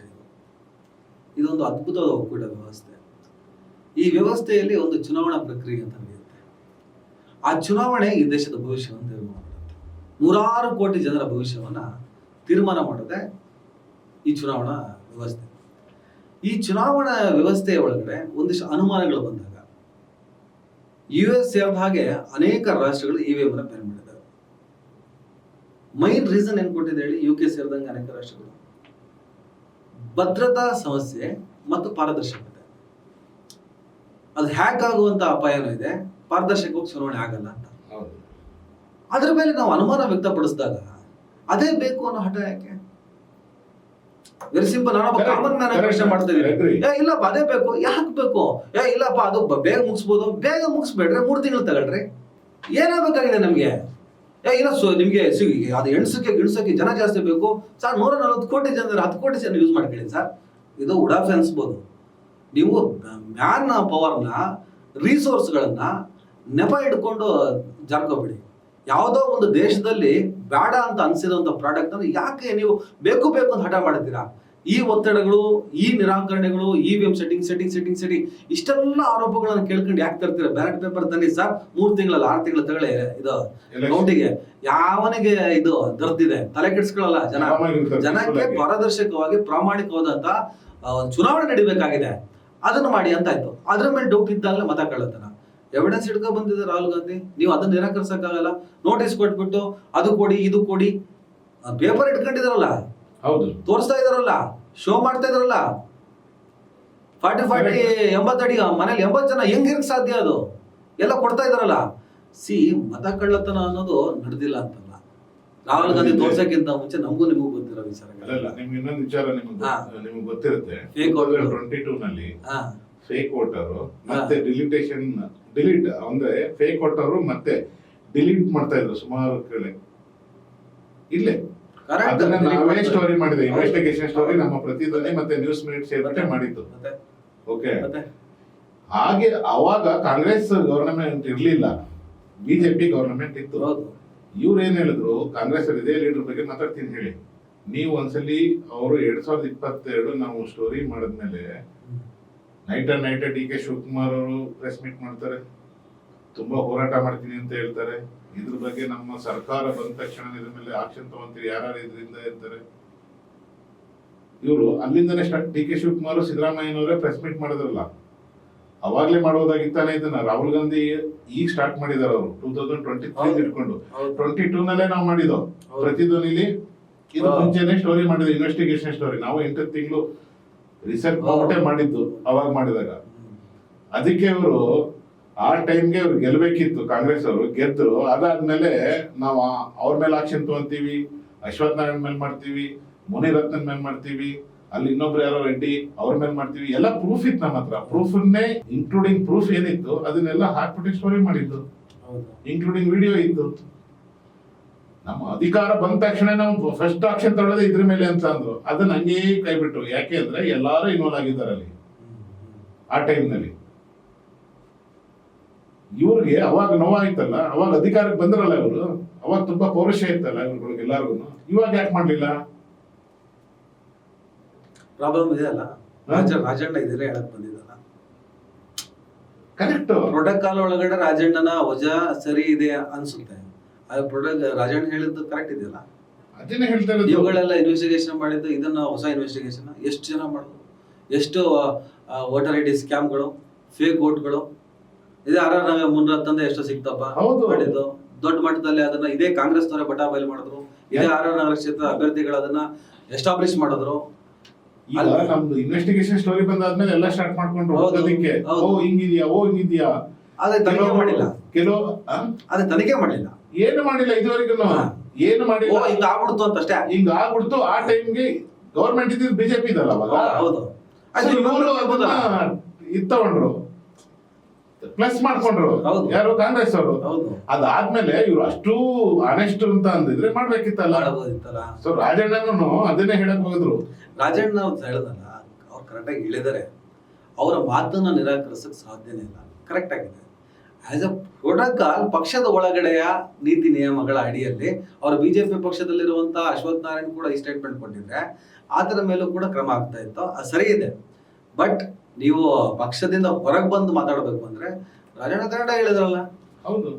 ಇದೊಂದು ಅದ್ಭುತವಾದ ಒಕ್ಕೂಟ ವ್ಯವಸ್ಥೆ. ಈ ವ್ಯವಸ್ಥೆಯಲ್ಲಿ ಒಂದು ಚುನಾವಣಾ ಪ್ರಕ್ರಿಯೆ ಅಂತ ನಡೆಯುತ್ತೆ. ಆ ಚುನಾವಣೆ ಈ ದೇಶದ ಭವಿಷ್ಯವನ್ನು ತೀರ್ಮಾನ ಮಾಡುತ್ತೆ. 100 ಕೋಟಿ ಜನರ ಭವಿಷ್ಯವನ್ನ ತೀರ್ಮಾನ ಮಾಡೋದೇ ಈ ಚುನಾವಣಾ ವ್ಯವಸ್ಥೆ. ಈ ಚುನಾವಣಾ ವ್ಯವಸ್ಥೆಯ ಒಳಗಡೆ ಒಂದಿಷ್ಟು ಅನುಮಾನಗಳು ಬಂದಾಗ US ಸೇರಿದ ಹಾಗೆ ಅನೇಕ ರಾಷ್ಟ್ರಗಳು EVM ಅನ್ನ ಬ್ಯಾನ್ ಮಾಡಿದ್ದಾರೆ. ಮೈನ್ ರೀಸನ್ ಏನ್ ಕೊಟ್ಟಿದೆ ಹೇಳಿ? UK ಸೇರಿದಂಗೆ ಅನೇಕ ರಾಷ್ಟ್ರಗಳು ಭದ್ರತಾ ಸಮಸ್ಯೆ ಮತ್ತು ಪಾರದರ್ಶಕತೆ, ಅದು ಹ್ಯಾಕ್ ಆಗುವಂತ ಅಪಾಯನೂ ಇದೆ, ಪಾರದರ್ಶಕವಾಗಿ ಚುನಾವಣೆ ಆಗಲ್ಲ ಅಂತ. ಅದ್ರ ಮೇಲೆ ನಾವು ಅನುಮಾನ ವ್ಯಕ್ತಪಡಿಸಿದಾಗ ಅದೇ ಬೇಕು ಅನ್ನೋ ಹಠ ಯಾಕೆ? Very simple. ನಾನೊಬ್ಬ ಕಾಮನ್ ಮ್ಯಾನ್ ಪ್ರಶ್ನೆ ಮಾಡ್ತಾ ಇದ್ದೀನಿ, ಇಲ್ಲಪ್ಪ ಅದೇ ಬೇಕು, ಯಾಕೆ ಬೇಕು? ಇಲ್ಲಪ್ಪ ಅದು ಬೇಗ ಮುಗಿಸ್ಬೋದು. ಬೇಗ ಮುಗಿಸ್ಬೇಡ್ರಿ, 3 ತಿಂಗಳು ತಗೊಳ್ರಿ. ಏನಾಗಬೇಕಾಗಿದೆ ನಮ್ಗೆ? ಇಲ್ಲ ನಿಮ್ಗೆ ಅದು ಗಿಣಿಸಕ್ಕೆ ಜನ ಜಾಸ್ತಿ ಬೇಕು ಸರ್. 140 ಕೋಟಿ ಜನರು 10 ಕೋಟಿ ಜನ ಯೂಸ್ ಮಾಡ್ಕೊಳ್ಳಿ ಸರ್. ಇದು ಉಡಾಫೆ ಅನ್ಸ್ಬೋದು. ನೀವು ಮ್ಯಾನ್ ಪವರ್ನ, ರಿಸೋರ್ಸ್ಗಳನ್ನ ನೆಪ ಇಟ್ಕೊಂಡು ಜಾರ್ಕೋಬೇಡಿ. ಯಾವುದೋ ಒಂದು ದೇಶದಲ್ಲಿ ಬೇಡ ಅಂತ ಅನ್ಸಿರುವಂತ ಪ್ರಾಡಕ್ಟ್ ಅನ್ನು ಯಾಕೆ ನೀವು ಬೇಕು ಅಂತ ಹಠ ಮಾಡ್ತೀರಾ? ಈ ಒತ್ತಡಗಳು, ಈ ನಿರಾಕರಣೆಗಳು, EVM ಸೆಟ್ಟಿಂಗ್ ಇಷ್ಟೆಲ್ಲ ಆರೋಪಗಳನ್ನು ಕೇಳ್ಕೊಂಡು ಯಾಕೆ ತರ್ತೀರಾ? ಬ್ಯಾಲೆಟ್ ಪೇಪರ್ ತನ್ನಿ ಸರ್, 3 ತಿಂಗಳಲ್ಲ 6 ತಿಂಗಳ ತಗೊಳ್ಳಿ ಇದು ಕೌಂಟಿಗೆ. ಯಾವನಿಗೆ ಇದು ದರ್ದಿದೆ? ತಲೆ ಕೆಡಿಸ್ಕೊಳ್ಳಲ್ಲ ಜನಕ್ಕೆ ಪಾರದರ್ಶಕವಾಗಿ ಪ್ರಾಮಾಣಿಕವಾದಂತ ಚುನಾವಣೆ ನಡಿಬೇಕಾಗಿದೆ, ಅದನ್ನು ಮಾಡಿ ಅಂತ ಆಯ್ತು. ಅದ್ರ ಮೇಲೆ ಡೌಟ್ ಇದ್ದಾಗಲೇ ಮತ ಕಳ್ಳತನ ಎವಿಡೆನ್ಸ್ ಇಟ್ಕೊ ಬಂದಿದೆ ರಾಹುಲ್ ಗಾಂಧಿ. ನೀವು ಅದನ್ನ ನಿರಾಕರಿಸಕ್ಕಾಗಲ್ಲ. ನೋಟಿಸ್ ಕೊಟ್ಬಿಟ್ಟು ಅದು ಕೊಡಿ ಇದು ಕೊಡಿ, ಪೇಪರ್ ಇಟ್ಕೊಂಡಿದಾರಲ್ಲ, ಹೌದು, ತೋರಿಸ್ತಾ ಇದಾರಲ್ಲ, ಶೋ ಮಾಡ್ತಾ ಇದಾರಲ್ಲ. 40 80 ಅಡಿ ಮನೇಲಿ 80 ಜನ ಹೆಂಗಿರಕ್ ಸಾಧ್ಯ? ಅದು ಎಲ್ಲ ಕೊಡ್ತಾ ಇದಾರಲ್ಲ. ಮತ ಕಳ್ಳತನ ಅನ್ನೋದು ನಡೆದಿಲ್ಲ ಅಂತಲ್ಲ. ರಾಹುಲ್ ಗಾಂಧಿ ತೋರ್ಸಕ್ಕಿಂತ ಮುಂಚೆ ನಮಗೂ ನಿಮಗೂ ಗೊತ್ತಿರೋ ವಿಚಾರಗಳು. ನಿಮ್ಗೆ ಇನ್ನೊಂದು ವಿಚಾರ ನಿಮ್ಗೆ ಗೊತ್ತಿರುತ್ತೆ. 22 ನಲ್ಲಿ ಫೇಕ್ ವೋಟರ್ ಮತ್ತೆ ಡಿಲೀಟ್ ಅಂದ್ರೆ ಫೇಕ್ ವೋಟರ್ ಮತ್ತೆ ಡಿಲೀಟ್ ಮಾಡ್ತಾ ಇದ್ರು ಸುಮಾರು ಕಡೆ. ಇಲ್ಲೇ ಅದನ್ನ ನಾವೇ ಸ್ಟೋರಿ ಮಾಡಿದೆ, ಇನ್ವೆಸ್ಟಿಗೇಷನ್ ಸ್ಟೋರಿ ನಮ್ಮ ಪ್ರತಿಧ್ವನಿ ಮತ್ತೆ ನ್ಯೂಸ್ ಮಿನಿಟ್ ಸೇರ್ಬಿಟ್ಟೆ ಮಾಡಿದ್ದು. ಓಕೆ, ಹಾಗೆ ಅವಾಗ ಕಾಂಗ್ರೆಸ್ ಗವರ್ನಮೆಂಟ್ ಇರ್ಲಿಲ್ಲ, ಬಿಜೆಪಿ ಗವರ್ನಮೆಂಟ್ ಇತ್ತು. ಇವ್ರು ಏನ್ ಹೇಳಿದ್ರು, ಕಾಂಗ್ರೆಸ್ ಇದೇ ಲೀಡರ್ ಬಗ್ಗೆ ಮಾತಾಡ್ತೀನಿ ಹೇಳಿ. ನೀವು ಒಂದ್ಸಲಿ ಅವರು 2022 ನಾವು ಸ್ಟೋರಿ ಮಾಡಿದ್ಮೇಲೆ ನೈಟ್ ಡಿ ಕೆ ಶಿವಕುಮಾರ್ ಅವರು ಪ್ರೆಸ್ ಮೀಟ್ ಮಾಡ್ತಾರೆ, ತುಂಬಾ ಹೋರಾಟ ಮಾಡ್ತೀನಿ ಅಂತ ಹೇಳ್ತಾರೆ. ಇದ್ರ ಬಗ್ಗೆ ನಮ್ಮ ಸರ್ಕಾರ ಬಂದ ತಕ್ಷಣ ಇದ್ರ ಮೇಲೆ ಆಕ್ಷನ್ ತಗೊಂತೀರಿ, ಯಾರು ಇದರಿಂದ ಇರ್ತಾರೆ. ಇವರು ಅಲ್ಲಿಂದನೇ ಸ್ಟಾರ್ಟ್. ಡಿ ಕೆ ಶಿವಕುಮಾರ್ ಸಿದ್ದರಾಮಯ್ಯನವರೇ ಪ್ರೆಸ್ ಮೀಟ್ ಮಾಡಿದ್ರಲ್ಲ, ಅವಾಗ್ಲೇ ಮಾಡೋದಾಗಿತ್ತಾನೆ. ಇದನ್ನ ರಾಹುಲ್ ಗಾಂಧಿ ಈಗ ಸ್ಟಾರ್ಟ್ ಮಾಡಿದಾರೆ ಅವರು 2023 ಇಟ್ಕೊಂಡು. 22 ನಲ್ಲೇ ನಾವು ಮಾಡಿದೋ ಪ್ರತಿಧ್ವನಿಲಿ. ಇದು ಮುಂಚೆನೆ ಸ್ಟೋರಿ ಮಾಡಿದ್ವಿ, ಇನ್ವೆಸ್ಟಿಗೇಷನ್ ಸ್ಟೋರಿ. ನಾವು 8 ತಿಂಗಳು ರಿಸರ್ಚ್ ಮಾಡ್ಬಿಟ್ಟೆ ಮಾಡಿದ್ದು ಅವಾಗ ಮಾಡಿದಾಗ. ಅದಕ್ಕೆ ಇವರು ಆ ಟೈಮ್ಗೆ ಅವ್ರು ಗೆಲ್ಬೇಕಿತ್ತು, ಕಾಂಗ್ರೆಸ್ ಅವರು ಗೆದ್ರು. ಅದಾದ್ಮೇಲೆ ನಾವು ಅವ್ರ ಮೇಲೆ ಆಕ್ಷನ್ ತಗೊಂತೀವಿ, ಅಶ್ವಥ್ ನಾರಾಯಣ್ ಮೇಲೆ ಮಾಡ್ತೀವಿ, ಮುನಿರತ್ನನ್ ಮೇಲೆ ಮಾಡ್ತೀವಿ, ಅಲ್ಲಿ ಇನ್ನೊಬ್ರು ಯಾರೋ ರೆಡ್ಡಿ ಅವ್ರ ಮೇಲೆ ಮಾಡ್ತೀವಿ. ಎಲ್ಲ ಪ್ರೂಫ್ ಇತ್ತು ನಮ್ಮ ಹತ್ರ. ಪ್ರೂಫನ್ನೇ ಇನ್ಕ್ಲೂಡಿಂಗ್ ಪ್ರೂಫ್ ಏನಿತ್ತು ಅದನ್ನೆಲ್ಲ ಹಾಕ್ಬಿಟ್ಟು ಸ್ಟೋರಿ ಮಾಡಿದ್ದು, ಇನ್ಕ್ಲೂಡಿಂಗ್ ವಿಡಿಯೋ ಇತ್ತು. ನಮ್ಮ ಅಧಿಕಾರ ಬಂದ ತಕ್ಷಣ ನಾವು ಫಸ್ಟ್ ಆಕ್ಷನ್ ತಗೊಳ್ಳೋದೇ ಇದ್ರ ಮೇಲೆ ಅಂತ ಅಂದ್ರು. ಅದನ್ನ ಹಂಗೇ ಕೈ ಬಿಟ್ರು. ಯಾಕೆ ಅಂದ್ರೆ ಎಲ್ಲಾರು ಇನ್ವಾಲ್ವ್ ಆಗಿದ್ದಾರೆ ಅಲ್ಲಿ ಆ ಟೈಮ್ ನಲ್ಲಿ. ಇವ್ರಿಗೆ ಅವಾಗ ನೋವಾಯ್ತಲ್ಲ, ಅವಾಗ ಅಧಿಕಾರಕ್ಕೆ ಬಂದ್ರಲ್ಲ ಇವರು, ಅವಾಗ ತುಂಬಾ ಪೌರುಷ ಇತ್ತಲ್ಲ ಇವ್ರಿಗೆ ಎಲ್ಲಾರ್ಗು. ಇವಾಗ ಯಾಕೆ ಮಾಡ್ಲಿಲ್ಲ? ಪ್ರಾಬ್ಲಮ್ ಇದೆ ಅಲ್ಲ, ರಾಜಣ್ಣ ಇದ್ರೆ ಹೇಳಕ್ ಬಂದಿದ್ದಲ್ಲ. ಕರೆಕ್ಟ್. ಪ್ರೋಟೋಕಾಲ್ ಒಳಗಡೆ ರಾಜಣ್ಣನ ವಜಾ ಸರಿ ಇದೆ ಅನ್ಸುತ್ತೆ. ರಾಜಣ್ಣ ಹೇಳಿದ್ದು ಕರೆಕ್ಟ್ ಇದೆಯಲ್ಲ, ಅದನ್ನೇ ಹೇಳ್ತಾ ಇರೋದು. ಇವುಗಳೆಲ್ಲ ಇನ್ವೆಸ್ಟಿಗೇಷನ್ ಮಾಡಿದ್ದು, ಇದನ್ನ ಹೊಸ ಇನ್ವೆಸ್ಟಿಗೇಷನ್ ಎಷ್ಟು ಜನ ಮಾಡಿದ್ರು, ಎಷ್ಟು ವೋಟರ್ ಐ ಡಿ ಸ್ಕ್ಯಾಮ್ಗಳು, ಫೇಕ್ ವೋಟ್ಗಳು, ಇದೇ ಆರ್.ಆರ್. ನಗರ ಮುನ್ರತ್ತಂದ ಎಷ್ಟು ಸಿಕ್ತಪ್ಪ ಮಾಡಿದ್ದು ದೊಡ್ಡ ಮಟ್ಟದಲ್ಲಿ. ಅದನ್ನ ಇದೇ ಕಾಂಗ್ರೆಸ್ನವರೇ ಬಟಾ ಬಯಲು ಮಾಡಿದ್ರು. ಇದೇ ಆರ್.ಆರ್. ನಗರ ಕ್ಷೇತ್ರ ಅಭ್ಯರ್ಥಿಗಳು ಅದನ್ನ ಎಸ್ಟಾಬ್ಲಿಷ್ ಮಾಡಿದ್ರು. ಈಗ ನಮ್ದು ಇನ್ವೆಸ್ಟಿಗೇಷನ್ ಸ್ಟೋರಿ ಬಂದಾದ್ಮೇಲೆ ಎಲ್ಲ ಸ್ಟಾರ್ಟ್ ಮಾಡ್ಕೊಂಡ್ರು ಓದೋದಕ್ಕೆ. ಓ ಹಿಂಗಿದ್ಯಾ ಅದೇ ತನಿಖೆ ಮಾಡಿಲ್ಲ. ಕೆಲವು ಅದೇ ತನಿಖೆ ಮಾಡಿಲ್ಲ, ಏನು ಮಾಡಿಲ್ಲ ಇದುವರೆಗೂ, ಏನು ಮಾಡಿಲ್ಲ. ಹಿಂಗ ಆಗ್ಬಿಡ್ತು ಅಂತ ಅಷ್ಟೇ. ಹಿಂಗ ಆಗ್ಬಿಡ್ತು. ಆ ಟೈಮ್ಗೆ ಗೌರ್ಮೆಂಟ್ ಇದ್ದಿದ್ದು ಬಿಜೆಪಿ ಇದಲ್ಲ ಅವಾಗ. ಹೌದು, ಇದು ತಗೊಂಡ್ರು, ಪ್ಲಸ್ ಮಾಡ್ಕೊಂಡ್ರು ಯಾರು ಕಾಂಗ್ರೆಸ್ ಅವರು. ಅದಾದ್ಮೇಲೆ ಇವ್ರು ಅಷ್ಟು ಆನೆಸ್ಟ್ ಅಂತ ಅಂದಿದ್ರೆ ಮಾಡ್ಬೇಕಿತ್ತಲ್ಲ. ಸೊ ರಾಜಣ್ಣನು ಅದನ್ನೇ ಹೇಳಕ್ ಹೋಗಿದ್ರು. ರಾಜಣ್ಣ ಅವ್ರು ಹೇಳದಲ್ಲ, ಅವ್ರು ಕರೆಕ್ಟಾಗಿ ಹೇಳಿದಾರೆ. ಅವರ ಮಾತನ್ನ ನಿರಾಕರಿಸಕ್ ಸಾಧ್ಯನೇ ಇಲ್ಲ, ಕರೆಕ್ಟ್ ಆಗಿದೆ. ಆಸ್ ಅ ಪ್ರೋಟೋಕಾಲ್ ಪಕ್ಷದ ಒಳಗಡೆಯ ನೀತಿ ನಿಯಮಗಳ ಅಡಿಯಲ್ಲಿ ಅವರು ಬಿಜೆಪಿ ಪಕ್ಷದಲ್ಲಿರುವಂತಹ ಅಶ್ವಥ್ ನಾರಾಯಣ್ ಕೂಡ ಈ ಸ್ಟೇಟ್ಮೆಂಟ್ ಕೊಟ್ಟಿದ್ರೆ ಆತರ ಮೇಲೂ ಕೂಡ ಕ್ರಮ ಆಗ್ತಾ ಇತ್ತು. ಅದು ಸರಿ ಇದೆ. ಬಟ್ ನೀವು ಪಕ್ಷದಿಂದ ಹೊರಗೆ ಬಂದು ಮಾತಾಡಬೇಕು ಅಂದ್ರೆ ರಾಜಣ್ಣ ಕರೆಕ್ಟ್ ಆಗಿ ಹೇಳಿದ್ರಲ್ಲ. ಹೌದು,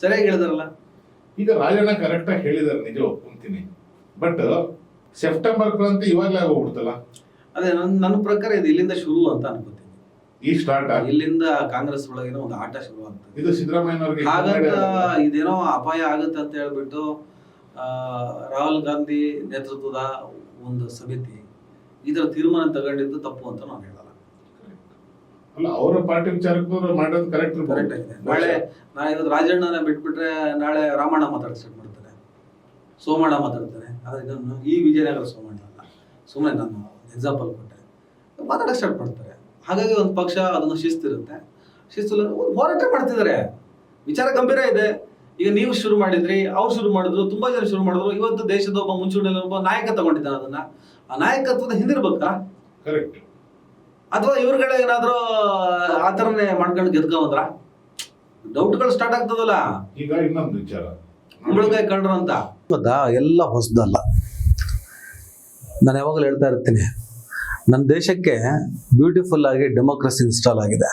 ಸರಿಯಾಗಿ ಹೇಳಿದ್ರಲ್ಲ. ಈಗ ರಾಜಣ್ಣ ಕರೆಕ್ಟ್ ಆಗಿ ಹೇಳಿದಾರೆ, ನಿಜ ಒಪ್ಕೊಂತೀನಿ. ಬಟ್ ಸೆಪ್ಟೆಂಬರ್ ಕ್ರಾಂತಿ ಇವಾಗಲೇ ಆಗೋಗ್ಬಿಡ್ತಲ್ಲ. ಅದೇ ನನ್ನ ಪ್ರಕಾರ ಇದು ಇಲ್ಲಿಂದ ಶುರು ಅಂತ ಅನ್ಕೋತೀನಿ. ಈ ಸ್ಟಾರ್ಟ್ ಇಲ್ಲಿಂದ ಕಾಂಗ್ರೆಸ್ ಒಳಗಿನ ಒಂದು ಆಟ ಶುರು ಆಗ್ತದೆ. ಇದು ಸಿದ್ದರಾಮಯ್ಯನವರಿಗೆ ಹಾಗಂತ ಇದೇನೋ ಅಪಾಯ ಆಗುತ್ತೆ ಅಂತ ಹೇಳ್ಬಿಟ್ಟು ರಾಹುಲ್ ಗಾಂಧಿ ನೇತೃತ್ವದ ಒಂದು ಸಮಿತಿ ಇದರ ತೀರ್ಮಾನ ತಗೊಂಡಿದ್ದು ತಪ್ಪು ಅಂತ ನಾನು ಹೇಳಲ್ಲ. ಅಲ್ಲ, ಅವರ ಪಾರ್ಟಿ ವಿಚಾರಕ್ಕೂ ಮಾಡೋದು ಕರೆಕ್ಟ್ ಆಗಿದೆ. ನಾಳೆ ಇವತ್ತು ರಾಜಣ್ಣನ ಬಿಟ್ಬಿಟ್ರೆ ನಾಳೆ ರಾಮಣ್ಣ ಮಾತಾಡಕ್ ಸ್ಟಾರ್ಟ್ ಮಾಡ್ತಾರೆ, ಸೋಮಣ್ಣ ಮಾತಾಡ್ತಾರೆ. ಆದ್ರೆ ಈ ವಿಜಯನಗರ ಸೋಮಣ್ಣ ಅಲ್ಲ, ಸುಮ್ಮನೆ ನಾನು ಎಕ್ಸಾಂಪಲ್ ಕೊಟ್ಟೆ, ಮಾತಾಡಕ್ ಸ್ಟಾರ್ಟ್ ಮಾಡ್ತಾರೆ. ಹಾಗಾಗಿ ಒಂದು ಪಕ್ಷ ಅದನ್ನು ಶಿಸ್ತಿರುತ್ತೆ, ಶಿಸ್ತು ಹೋರಾಟ ಮಾಡ್ತಿದ್ದಾರೆ. ವಿಚಾರ ಗಂಭೀರ ಇದೆ. ಈಗ ನೀವು ಶುರು ಮಾಡಿದ್ರಿ, ಅವ್ರು ಶುರು ಮಾಡಿದ್ರು, ತುಂಬಾ ಜನ ಶುರು ಮಾಡಿದ್ರು. ಇವತ್ತು ದೇಶದ ಒಬ್ಬ ಮುಂಚೂಣಿಯಲ್ಲಿ ಒಬ್ಬ ನಾಯಕ ತಗೊಂಡಿದ್ದಾನೆ. ಅದನ್ನ ಆ ನಾಯಕತ್ವದ ಹಿಂದಿರ್ಬೇಕಾ, ಕರೆಕ್ಟ್, ಅಥವಾ ಇವ್ರಗಡೆ ಏನಾದ್ರು ಆತರನೇ ಮಾಡ್ಕೊಂಡು ಗೆದ್ಕೊಂಡ್ರ ಡೌಟ್ಗಳು ಸ್ಟಾರ್ಟ್ ಆಗ್ತದಲ್ಲ. ಈಗ ಇನ್ನೊಂದು ವಿಚಾರ ಕುಂಬಳಕಾಯಿ ಕಂಡ್ರ ಅಂತ ಗೊತ್ತಾ, ಎಲ್ಲ ಹೊಸದಲ್ಲ. ನಾನು ಯಾವಾಗಲೂ ಹೇಳ್ತಾ ಇರ್ತೀನಿ, ನನ್ನ ದೇಶಕ್ಕೆ ಬ್ಯೂಟಿಫುಲ್ ಆಗಿ ಡೆಮೋಕ್ರಸಿ ಇನ್ಸ್ಟಾಲ್ ಆಗಿದೆ.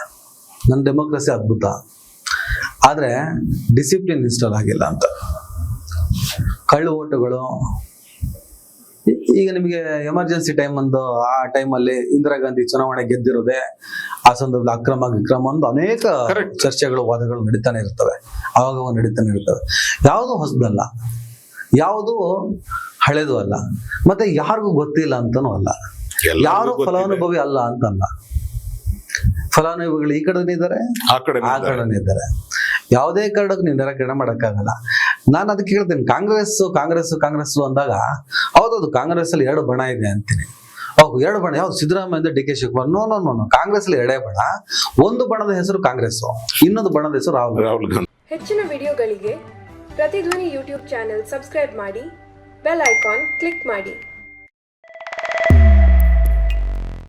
ನನ್ನ ಡೆಮೋಕ್ರಸಿ ಅದ್ಭುತ, ಆದರೆ ಡಿಸಿಪ್ಲಿನ್ ಇನ್ಸ್ಟಾಲ್ ಆಗಿಲ್ಲ ಅಂತ. ಕಳ್ಳು ಓಟುಗಳು, ಈಗ ನಿಮಗೆ ಎಮರ್ಜೆನ್ಸಿ ಟೈಮ್ ಒಂದು ಆ ಟೈಮಲ್ಲಿ ಇಂದಿರಾ ಗಾಂಧಿ ಚುನಾವಣೆ ಗೆದ್ದಿರೋದೆ ಆ ಸಂದರ್ಭದಲ್ಲಿ ಅಕ್ರಮ ಒಂದು ಅನೇಕ ಚರ್ಚೆಗಳು ವಾದಗಳು ನಡೀತಾನೆ ಇರ್ತವೆ, ಆವಾಗ ನಡೀತಾನೆ ಇರ್ತವೆ. ಯಾವುದು ಹೊಸದಲ್ಲ, ಯಾವುದು ಹಳೇದು ಅಲ್ಲ, ಮತ್ತೆ ಯಾರಿಗೂ ಗೊತ್ತಿಲ್ಲ ಅಂತನೂ ಅಲ್ಲ, ಯಾರು ಫಲಾನುಭವಿ ಅಲ್ಲ ಅಂತಲ್ಲ. ಫಲಾನುಭವಿಗಳು ಈ ಕಡೆನೇ ಇದ್ದಾರೆ, ಆ ಕಡೆನೇ ಇದ್ದಾರೆ. ಯಾವುದೇ ಕಾರಣಕ್ಕೂ ನೀವು ನಿರಾಕರಣೆ ಮಾಡೋಕ್ಕಾಗಲ್ಲ. ನಾನು ಅದಕ್ಕೆ ಹೇಳ್ತೀನಿ, ಕಾಂಗ್ರೆಸ್ ಅಂದಾಗ ಹೌದದು ಕಾಂಗ್ರೆಸ್ ಅಲ್ಲಿ 2 ಬಣ ಇದೆ ಅಂತೀನಿ. ಹೌದು, 2 ಬಣ ಯಾವ್ದು? Siddaramaiah, D K Shivakumar. No, Congress ಅಲ್ಲಿ 2 ಬಣ. ಒಂದು ಬಣದ ಹೆಸರು ಕಾಂಗ್ರೆಸ್, ಇನ್ನೊಂದು ಬಣದ ಹೆಸರು ರಾಹುಲ್ ಗಾಂಧಿ. ಹೆಚ್ಚಿನ ವಿಡಿಯೋಗಳಿಗೆ ಪ್ರತಿಧ್ವನಿ ಯೂಟ್ಯೂಬ್ ಚಾನೆಲ್ ಸಬ್ಸ್ಕ್ರೈಬ್ ಮಾಡಿ, ಬೆಲ್ ಐಕಾನ್ ಕ್ಲಿಕ್ ಮಾಡಿ.